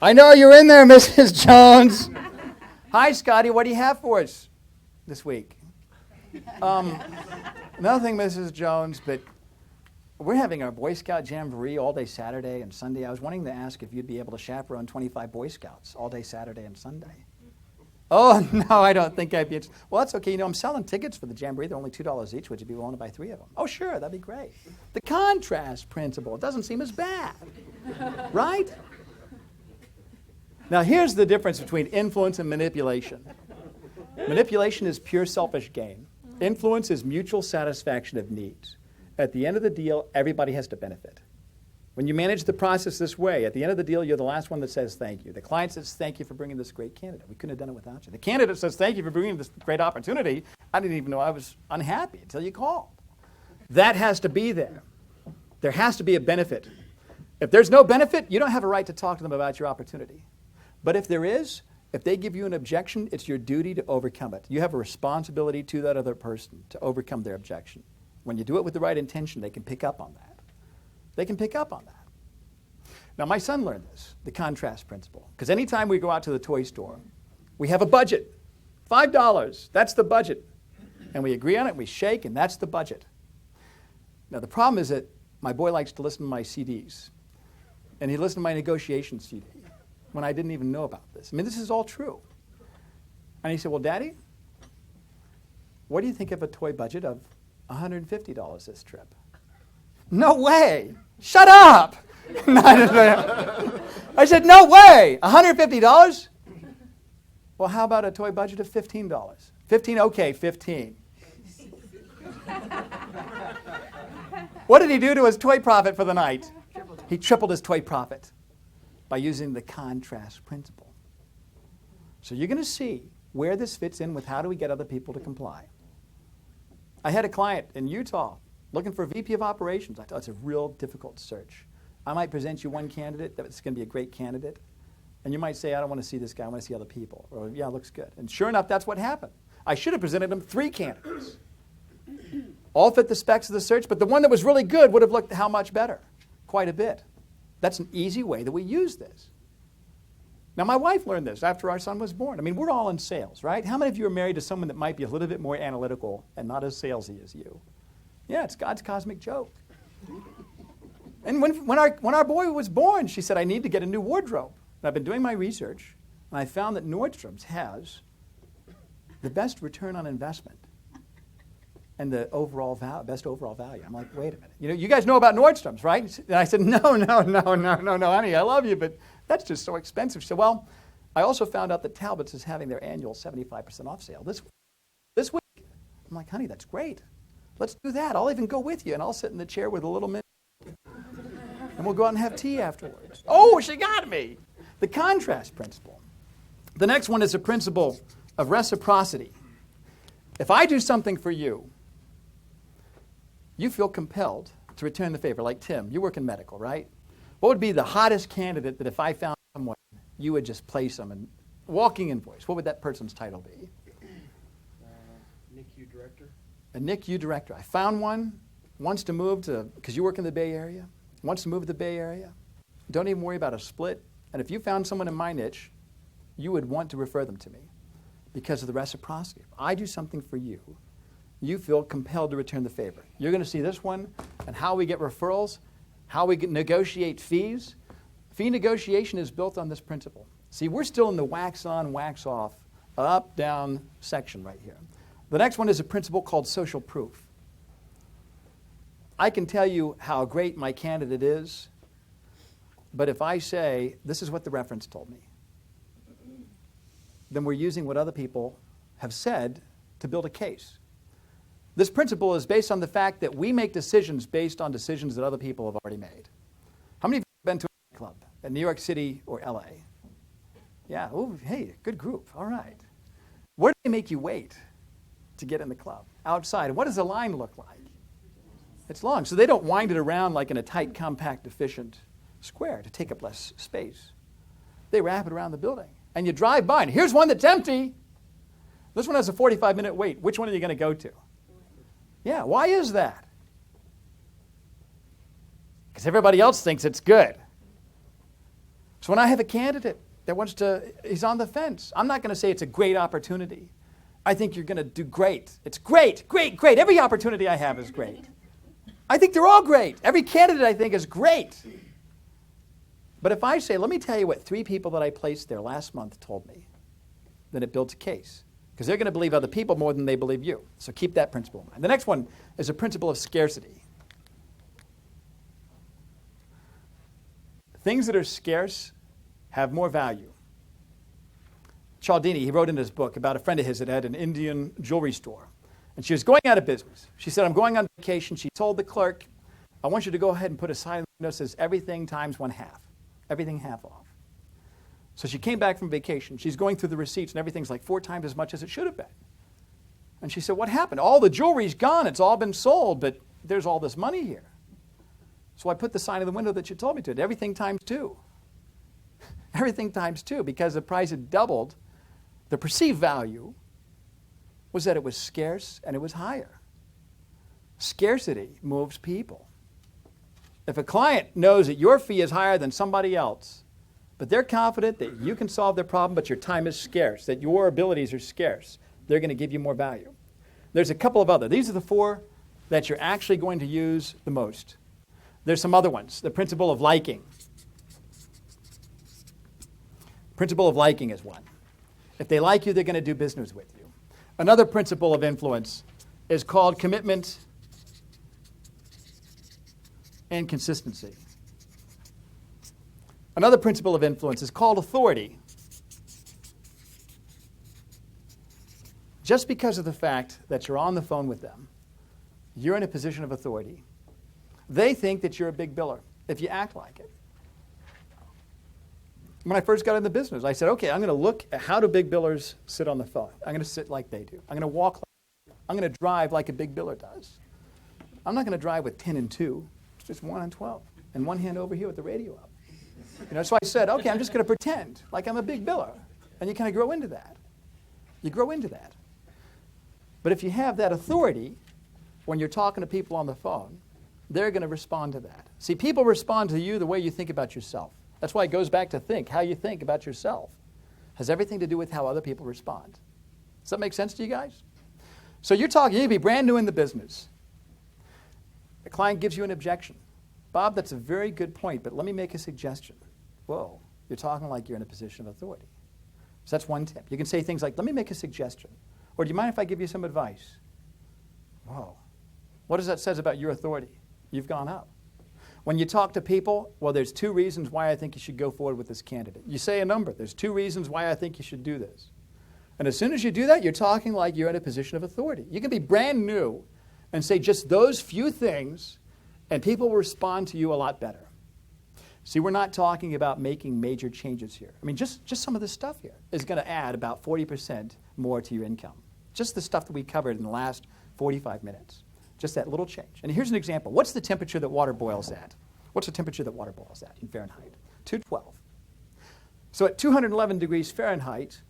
I know you're in there, Mrs. Jones. Hi, Scotty. What do you have for us this week? Nothing, Mrs. Jones, but we're having our Boy Scout Jamboree all day Saturday and Sunday. I was wanting to ask if you'd be able to chaperone 25 Boy Scouts all day Saturday and Sunday. Oh, no, I don't think I'd be interested. Well, that's okay. You know, I'm selling tickets for the Jamboree. They're only $2 each. Would you be willing to buy 3 of them? Oh, sure. That'd be great. The contrast principle. It doesn't seem as bad, right? Now, here's the difference between influence and manipulation. Manipulation is pure selfish gain. Influence is mutual satisfaction of needs. At the end of the deal, everybody has to benefit. When you manage the process this way, at the end of the deal, you're the last one that says thank you. The client says thank you for bringing this great candidate. We couldn't have done it without you. The candidate says thank you for bringing this great opportunity. I didn't even know I was unhappy until you called. That has to be there. There has to be a benefit. If there's no benefit, you don't have a right to talk to them about your opportunity. But if there is, if they give you an objection, it's your duty to overcome it. You have a responsibility to that other person to overcome their objection. When you do it with the right intention, they can pick up on that. They can pick up on that. Now, my son learned this, the contrast principle. Because anytime we go out to the toy store, we have a budget. $5, that's the budget. And we agree on it, we shake, and that's the budget. Now, the problem is that my boy likes to listen to my CDs, and he listened to my negotiation CD when I didn't even know about this. I mean, this is all true. And he said, well, Daddy, what do you think of a toy budget of $150 this trip? No way! Shut up! I said, no way! $150? Well, how about a toy budget of $15? 15, okay, 15. What did he do to his toy profit for the night? He tripled his toy profit by using the contrast principle. So you're going to see where this fits in with how do we get other people to comply. I had a client in Utah looking for a VP of operations. I thought it's a real difficult search. I might present you one candidate that's going to be a great candidate, and you might say, I don't want to see this guy, I want to see other people. Or, yeah, looks good. And sure enough, that's what happened. I should have presented him 3 candidates. All fit the specs of the search, but the one that was really good would have looked how much better? Quite a bit. That's an easy way that we use this. Now, my wife learned this after our son was born. I mean, we're all in sales, right? How many of you are married to someone that might be a little bit more analytical and not as salesy as you? Yeah, it's God's cosmic joke. And when our boy was born, she said, I need to get a new wardrobe. And I've been doing my research, and I found that Nordstrom's has the best return on investment and the best overall value. I'm like, wait a minute. You guys know about Nordstrom's, right? And I said, no, honey, I love you, but that's just so expensive. She said, well, I also found out that Talbot's is having their annual 75% off sale this week. I'm like, honey, that's great. Let's do that. I'll even go with you, and I'll sit in the chair with a little mint, and we'll go out and have tea afterwards. Oh, she got me. The contrast principle. The next one is the principle of reciprocity. If I do something for you, you feel compelled to return the favor. Like Tim, you work in medical, right? What would be the hottest candidate that if I found someone, you would just place them and walking invoice? What would that person's title be? NICU director. A NICU director. I found one, wants to move to, because you work in the Bay Area, wants to move to the Bay Area. Don't even worry about a split. And if you found someone in my niche, you would want to refer them to me because of the reciprocity. If I do something for you, you feel compelled to return the favor. You're going to see this one and how we get referrals, how we negotiate fees. Fee negotiation is built on this principle. See, we're still in the wax on, wax off, up, down section right here. The next one is a principle called social proof. I can tell you how great my candidate is, but if I say, this is what the reference told me, then we're using what other people have said to build a case. This principle is based on the fact that we make decisions based on decisions that other people have already made. How many of you have been to a club in New York City or LA? Yeah, oh, hey, good group, all right. Where do they make you wait to get in the club? Outside. What does the line look like? It's long, so they don't wind it around like in a tight, compact, efficient square to take up less space. They wrap it around the building. And you drive by, and here's one that's empty. This one has a 45-minute wait. Which one are you going to go to? Yeah, why is that? Because everybody else thinks it's good. So when I have a candidate that he's on the fence, I'm not going to say it's a great opportunity. I think you're going to do great. It's great, great, great. Every opportunity I have is great. I think they're all great. Every candidate I think is great. But if I say, let me tell you what 3 people that I placed there last month told me, then it builds a case. Because they're going to believe other people more than they believe you. So keep that principle in mind. The next one is a principle of scarcity. Things that are scarce have more value. Cialdini, he wrote in his book about a friend of his that had an Indian jewelry store. And she was going out of business. She said, I'm going on vacation. She told the clerk, I want you to go ahead and put a sign on the window that says everything times 1/2. Everything half off. So she came back from vacation. She's going through the receipts, and everything's like 4 times as much as it should have been. And she said, what happened? All the jewelry's gone. It's all been sold, but there's all this money here. So I put the sign in the window that you told me to. Everything times 2. Everything times 2, because the price had doubled. The perceived value was that it was scarce and it was higher. Scarcity moves people. If a client knows that your fee is higher than somebody else, but they're confident that you can solve their problem, but your time is scarce, that your abilities are scarce, they're going to give you more value. There's a couple of other. These are the 4 that you're actually going to use the most. There's some other ones. The principle of liking. Principle of liking is one. If they like you, they're going to do business with you. Another principle of influence is called commitment and consistency. Another principle of influence is called authority. Just because of the fact that you're on the phone with them, you're in a position of authority. They think that you're a big biller if you act like it. When I first got in the business, I said, okay, I'm going to look at how do big billers sit on the phone. I'm going to sit like they do. I'm going to walk like they do. I'm going to drive like a big biller does. I'm not going to drive with 10 and 2. It's just 1 and 12. And one hand over here with the radio up. So I said, okay, I'm just going to pretend like I'm a big biller. And you kind of grow into that. You grow into that. But if you have that authority when you're talking to people on the phone, they're going to respond to that. See, people respond to you the way you think about yourself. That's why it goes back to think. How you think about yourself has everything to do with how other people respond. Does that make sense to you guys? So you're talking, you can be brand new in the business. A client gives you an objection. Bob, that's a very good point, but let me make a suggestion. Whoa, you're talking like you're in a position of authority. So that's one tip. You can say things like, let me make a suggestion. Or do you mind if I give you some advice? Whoa. What does that say about your authority? You've gone up. When you talk to people, well, there's 2 reasons why I think you should go forward with this candidate. You say a number. There's 2 reasons why I think you should do this. And as soon as you do that, you're talking like you're in a position of authority. You can be brand new and say just those few things, and people will respond to you a lot better. See, we're not talking about making major changes here. I mean, just some of this stuff here is going to add about 40% more to your income. Just the stuff that we covered in the last 45 minutes. Just that little change. And here's an example. What's the temperature that water boils at? What's the temperature that water boils at in Fahrenheit? 212. So at 211 degrees Fahrenheit,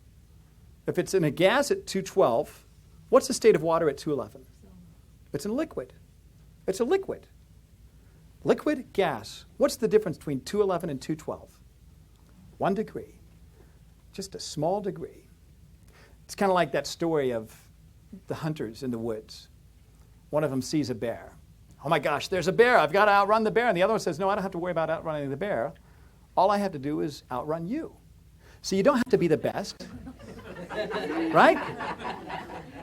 if it's in a gas at 212, what's the state of water at 211? It's in liquid. It's a liquid. Liquid, gas. What's the difference between 211 and 212? 1 degree. Just a small degree. It's kind of like that story of the hunters in the woods. One of them sees a bear. Oh my gosh, there's a bear. I've got to outrun the bear. And the other one says, no, I don't have to worry about outrunning the bear. All I have to do is outrun you. So you don't have to be the best. Right?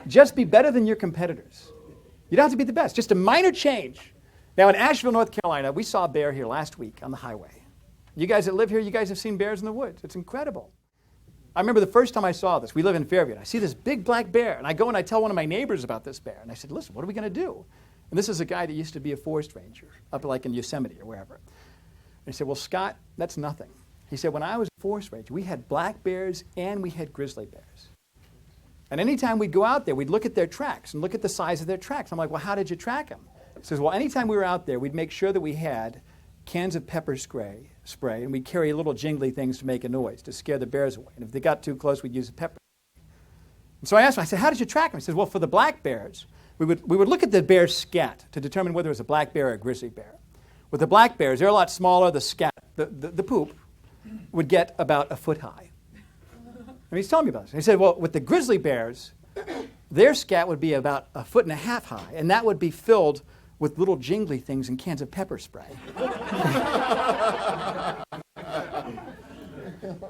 Just be better than your competitors. You don't have to be the best. Just a minor change. Now in Asheville, North Carolina, we saw a bear here last week on the highway. You guys that live here, you guys have seen bears in the woods. It's incredible. I remember the first time I saw this. We live in Fairview. And I see this big black bear. And I go and I tell one of my neighbors about this bear. And I said, listen, what are we going to do? And this is a guy that used to be a forest ranger up like in Yosemite or wherever. And he said, well, Scott, that's nothing. He said, when I was a forest ranger, we had black bears and we had grizzly bears. And anytime we'd go out there, we'd look at their tracks and look at the size of their tracks. I'm like, well, how did you track them? He says, well, anytime we were out there, we'd make sure that we had cans of pepper spray, and we'd carry little jingly things to make a noise, to scare the bears away. And if they got too close, we'd use a pepper spray. And so I asked him, I said, how did you track them? He says, well, for the black bears, we would look at the bear's scat to determine whether it was a black bear or a grizzly bear. With the black bears, they're a lot smaller. The scat, the poop, would get about a foot high. And he's telling me about this. He said, well, with the grizzly bears, their scat would be about 1.5 feet high, and that would be filled with little jingly things and cans of pepper spray.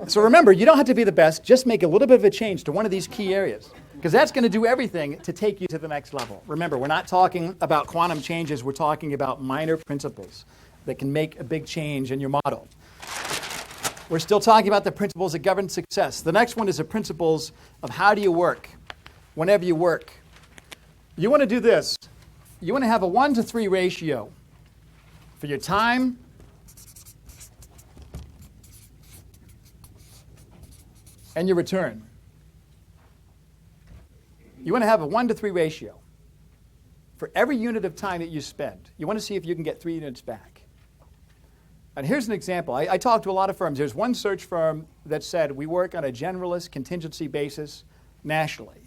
So remember, you don't have to be the best. Just make a little bit of a change to one of these key areas, because that's going to do everything to take you to the next level. Remember, we're not talking about quantum changes. We're talking about minor principles that can make a big change in your model. We're still talking about the principles that govern success. The next one is the principles of how do you work whenever you work. You want to do this. You want to have a 1-to-3 ratio for your time and your return. You want to have a 1-to-3 ratio. For every unit of time that you spend, you want to see if you can get 3 units back. And here's an example. I talked to a lot of firms. There's one search firm that said we work on a generalist contingency basis nationally.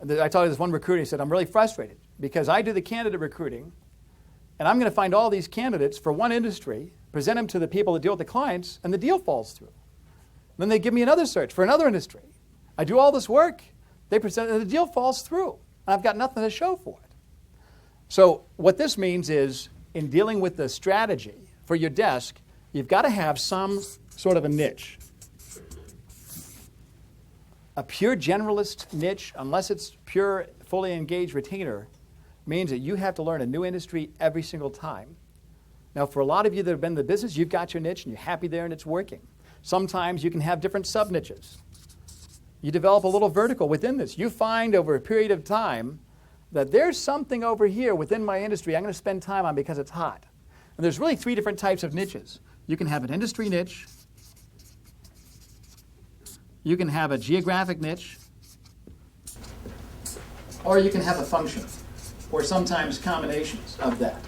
I talked to this one recruiter. He said, I'm really frustrated because I do the candidate recruiting, and I'm going to find all these candidates for one industry, present them to the people that deal with the clients, and the deal falls through. Then they give me another search for another industry. I do all this work. They present, and the deal falls through. And I've got nothing to show for it. So what this means is, in dealing with the strategy for your desk, you've got to have some sort of a niche. A pure generalist niche, unless it's pure, fully engaged retainer, means that you have to learn a new industry every single time. Now, for a lot of you that have been in the business, you've got your niche and you're happy there and it's working. Sometimes you can have different sub-niches. You develop a little vertical within this. You find over a period of time that there's something over here within my industry I'm going to spend time on because it's hot. And there's really 3 different types of niches. You can have an industry niche. You can have a geographic niche. Or you can have a function, or sometimes combinations of that.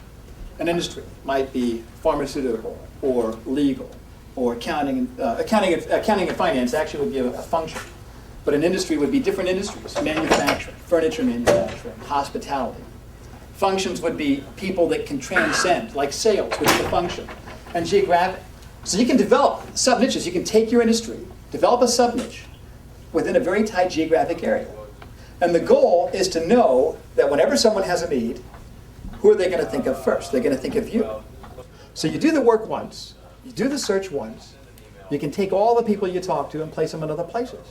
An industry might be pharmaceutical or legal or accounting and finance actually would be a function. But an industry would be different industries: manufacturing, furniture manufacturing, hospitality. Functions would be people that can transcend, like sales, which is a function, and geographic. So you can develop sub-niches. You can take your industry, develop a sub-niche within a very tight geographic area. And the goal is to know that whenever someone has a need, who are they going to think of first? They're going to think of you. So you do the work once, you do the search once, you can take all the people you talk to and place them in other places.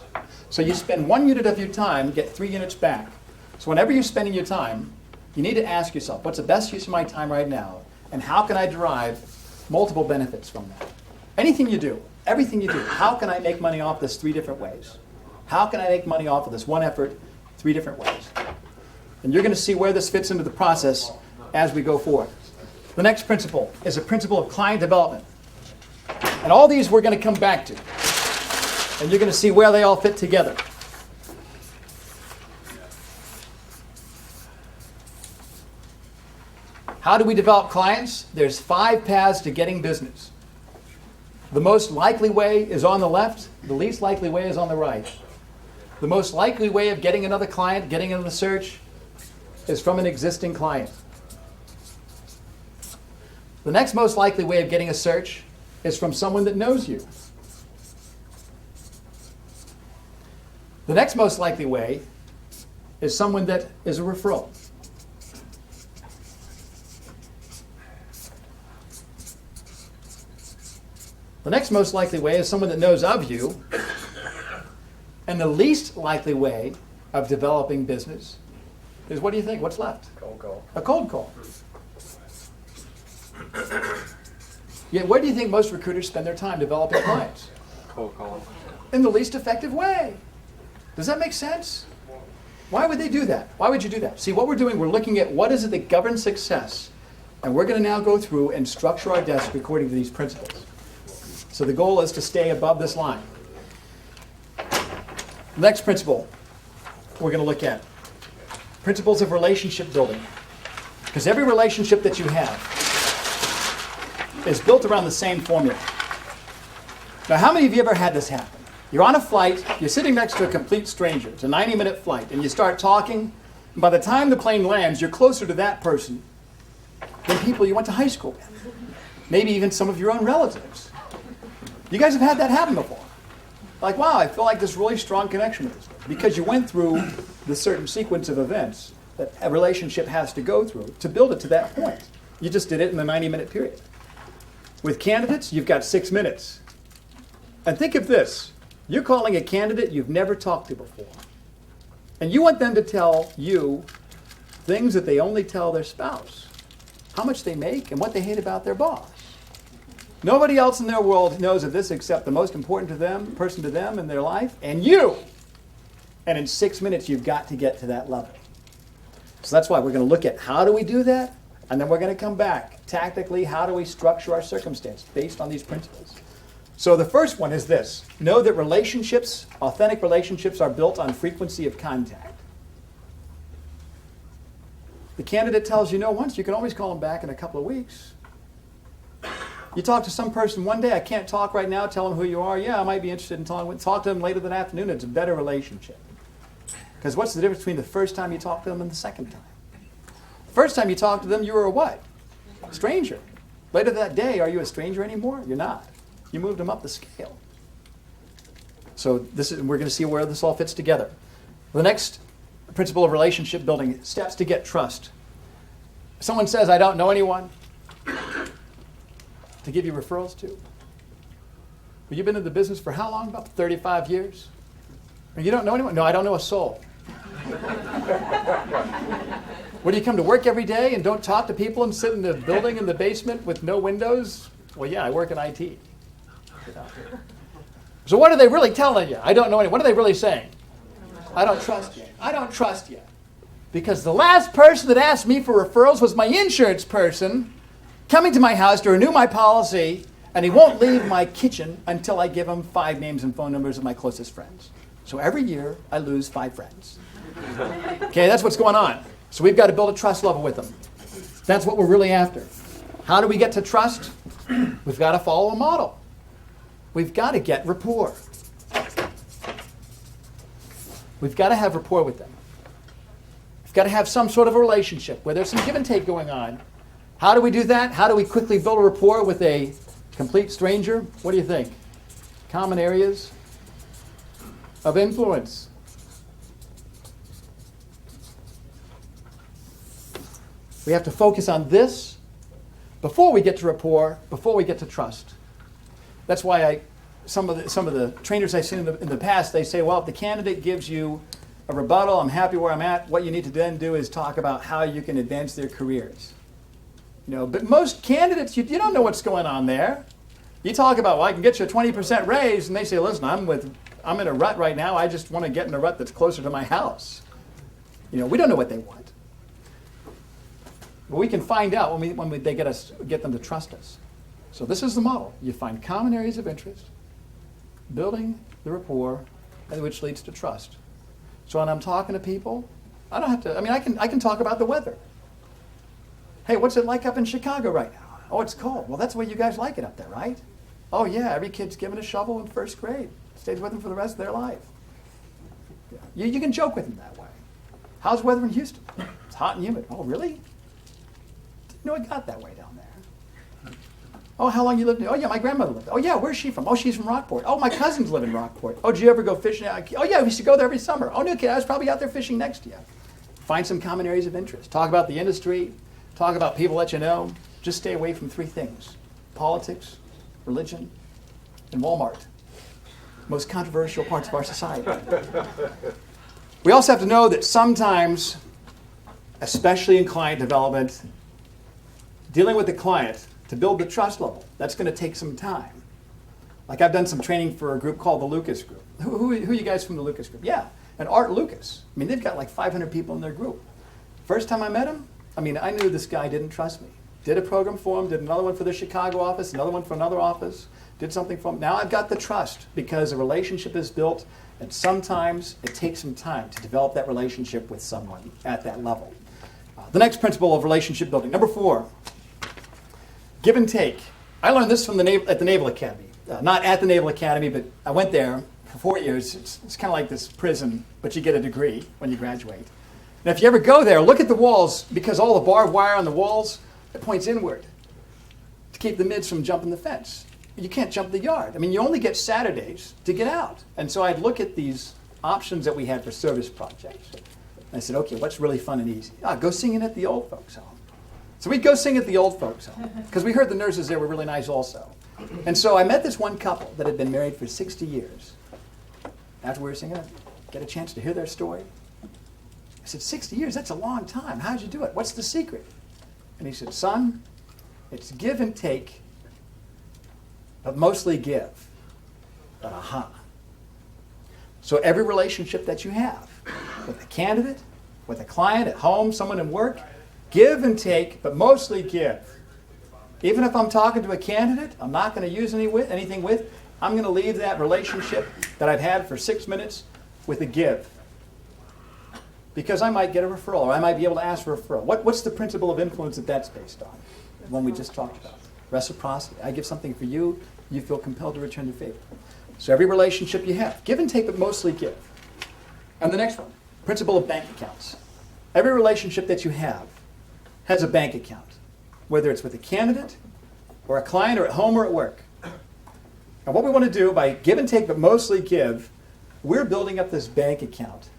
So you spend 1 unit of your time, get 3 units back. So whenever you're spending your time, you need to ask yourself, what's the best use of my time right now? And how can I derive multiple benefits from that? Anything you do, everything you do, how can I make money off this 3 different ways? How can I make money off of this one effort 3 different ways? And you're going to see where this fits into the process as we go forward. The next principle is a principle of client development. And all these we're going to come back to. And you're going to see where they all fit together. How do we develop clients? There's 5 paths to getting business. The most likely way is on the left. The least likely way is on the right. The most likely way of getting another client, getting into the search, is from an existing client. The next most likely way of getting a search is from someone that knows you. The next most likely way is someone that is a referral. The next most likely way is someone that knows of you. And the least likely way of developing business is, what do you think? What's left? Cold call. A cold call. Yet where do you think most recruiters spend their time developing clients? Cold call. In the least effective way. Does that make sense? Why would they do that? Why would you do that? See, what we're doing, we're looking at what is it that governs success. And we're going to now go through and structure our desk according to these principles. So the goal is to stay above this line. The next principle we're going to look at. Principles of relationship building. Because every relationship that you have is built around the same formula. Now, how many of you ever had this happen? You're on a flight, you're sitting next to a complete stranger. It's a 90-minute flight, and you start talking, and by the time the plane lands, you're closer to that person than people you went to high school with. Maybe even some of your own relatives. You guys have had that happen before. Like, wow, I feel like this really strong connection with this person. Because you went through the certain sequence of events that a relationship has to go through to build it to that point. You just did it in a 90-minute period. With candidates, you've got 6 minutes. And think of this. You're calling a candidate you've never talked to before. And you want them to tell you things that they only tell their spouse. How much they make and what they hate about their boss. Nobody else in their world knows of this except the most important to them, person to them in their life, and you. And in 6 minutes, you've got to get to that level. So that's why we're going to look at how do we do that, and then we're going to come back. Tactically, how do we structure our circumstance based on these principles? So the first one is this. Know that relationships, authentic relationships, are built on frequency of contact. The candidate tells you no once, you can always call them back in a couple of weeks. You talk to some person one day, I can't talk right now, tell them who you are. Yeah, I might be interested in talking. Talk to them later that afternoon. It's a better relationship. Because what's the difference between the first time you talk to them and the second time? The first time you talk to them, you were a what? Stranger. Later that day, are you a stranger anymore? You're not. You moved them up the scale. So we're going to see where this all fits together. The next principle of relationship building, steps to get trust. someone says, I don't know anyone to give you referrals to. Well, you've been in the business for how long? About 35 years? And you don't know anyone? No, I don't know a soul. What, do you come to work every day and don't talk to people and sit in the building in the basement with no windows? Well, yeah, I work in IT. You know. So what are they really telling you? I don't know anyone. What are they really saying? I don't trust you. I don't trust you. Because the last person that asked me for referrals was my insurance person coming to my house to renew my policy, and he won't leave my kitchen until I give him 5 names and phone numbers of my closest friends. So every year, I lose 5 friends. Okay, that's what's going on. So we've got to build a trust level with them. That's what we're really after. How do we get to trust? We've got to follow a model. We've got to get rapport. We've got to have rapport with them. We've got to have some sort of a relationship where there's some give and take going on. How do we do that? How do we quickly build a rapport with a complete stranger? What do you think? Common areas of influence. We have to focus on this before we get to rapport, before we get to trust. That's why some of the trainers I've seen in the past, they say, well, if the candidate gives you a rebuttal, I'm happy where I'm at, what you need to then do is talk about how you can advance their careers. You know, but most candidates, you don't know what's going on there. You talk about, well, I can get you a 20% raise, and they say, listen, I'm in a rut right now. I just want to get in a rut that's closer to my house. You know, we don't know what they want. But we can find out when they get them to trust us. So this is the model. You find common areas of interest, building the rapport, and which leads to trust. So when I'm talking to people, I don't have to, I can talk about the weather. Hey, what's it like up in Chicago right now? Oh, it's cold. Well, that's the way you guys like it up there, right? Oh, yeah, every kid's given a shovel in first grade. Stays with them for the rest of their life. Yeah. You can joke with them that way. How's the weather in Houston? It's hot and humid. Oh, really? Didn't know it got that way down there. Oh, how long you lived there? Oh, yeah, my grandmother lived there. Oh, yeah, where's she from? Oh, she's from Rockport. Oh, my cousins live in Rockport. Oh, did you ever go fishing? Oh, yeah, we used to go there every summer. Oh, no kid, I was probably out there fishing next to you. Find some common areas of interest. Talk about the industry. Talk about people that you know. Just stay away from 3 things: politics, religion, and Walmart. Most controversial parts of our society. We also have to know that sometimes, especially in client development, dealing with the client to build the trust level, that's going to take some time. Like I've done some training for a group called the Lucas Group. Who are you guys from the Lucas Group? Yeah, and Art Lucas. I mean, they've got like 500 people in their group. First time I met him, I knew this guy didn't trust me. Did a program for him, did another one for the Chicago office, another one for another office, did something for him. Now I've got the trust because a relationship is built, and sometimes it takes some time to develop that relationship with someone at that level. The next principle of relationship building, number 4, give and take. I learned this from at the Naval Academy. Not at the Naval Academy, but I went there for 4 years. It's kind of like this prison, but you get a degree when you graduate. Now, if you ever go there, look at the walls, because all the barbed wire on the walls, it points inward to keep the mids from jumping the fence. You can't jump the yard. You only get Saturdays to get out. And so I'd look at these options that we had for service projects. And I said, okay, what's really fun and easy? Go singing at the old folks' home. So we'd go sing at the old folks' home, because we heard the nurses there were really nice also. And so I met this one couple that had been married for 60 years. After we were singing, I get a chance to hear their story. I said, 60 years, that's a long time. How'd you do it? What's the secret? And he said, son, it's give and take, but mostly give. But So every relationship that you have, with a candidate, with a client, at home, someone in work, give and take, but mostly give. Even if I'm talking to a candidate, I'm not going to use anything with, I'm going to leave that relationship that I've had for 6 minutes with a give. Because I might get a referral, or I might be able to ask for a referral. What's the principle of influence that that's based on? The one we just talked about. Reciprocity. I give something for you, you feel compelled to return the favor. So every relationship you have, give and take, but mostly give. And the next one, principle of bank accounts. Every relationship that you have has a bank account, whether it's with a candidate, or a client, or at home, or at work. And what we want to do by give and take, but mostly give, we're building up this bank account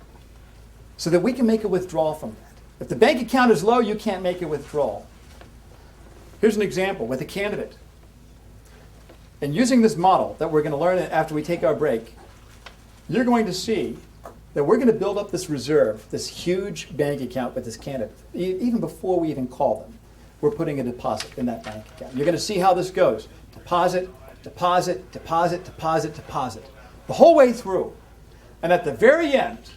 so that we can make a withdrawal from that. If the bank account is low, you can't make a withdrawal. Here's an example with a candidate. And using this model that we're going to learn after we take our break, you're going to see that we're going to build up this reserve, this huge bank account with this candidate. Even before we even call them, we're putting a deposit in that bank account. You're going to see how this goes. Deposit, deposit, deposit, deposit, deposit. The whole way through. And at the very end,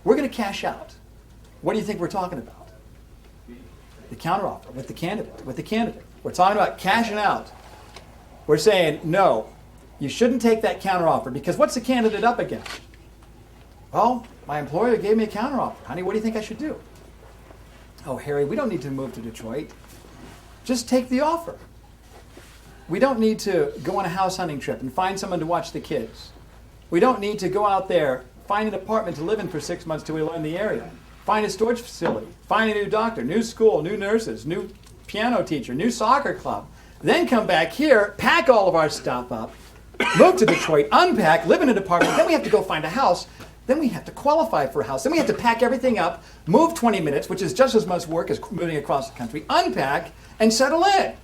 we're going to cash out. What do you think we're talking about? The counteroffer with the candidate. We're talking about cashing out. We're saying, no, you shouldn't take that counteroffer because what's the candidate up against? Well, my employer gave me a counteroffer. Honey, what do you think I should do? Oh, Harry, we don't need to move to Detroit. Just take the offer. We don't need to go on a house hunting trip and find someone to watch the kids. We don't need to go out there, find an apartment to live in for 6 months till we learn the area. Find a storage facility. Find a new doctor, new school, new nurses, new piano teacher, new soccer club. Then come back here, pack all of our stuff up, move to Detroit, unpack, live in an apartment. Then we have to go find a house. Then we have to qualify for a house. Then we have to pack everything up, move 20 minutes, which is just as much work as moving across the country, unpack, and settle in.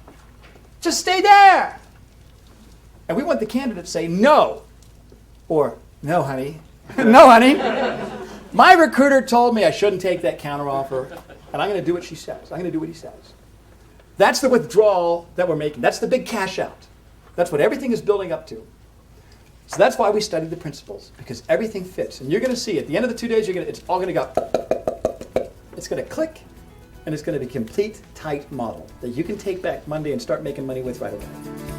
Just stay there. And we want the candidate to say no. Or, no, honey. No, honey. My recruiter told me I shouldn't take that counteroffer, and I'm going to do what she says. I'm going to do what he says. That's the withdrawal that we're making. That's the big cash out. That's what everything is building up to. So that's why we study the principles, because everything fits. And you're going to see at the end of the 2 days, it's all going to go. It's going to click, and it's going to be a complete, tight model that you can take back Monday and start making money with right away.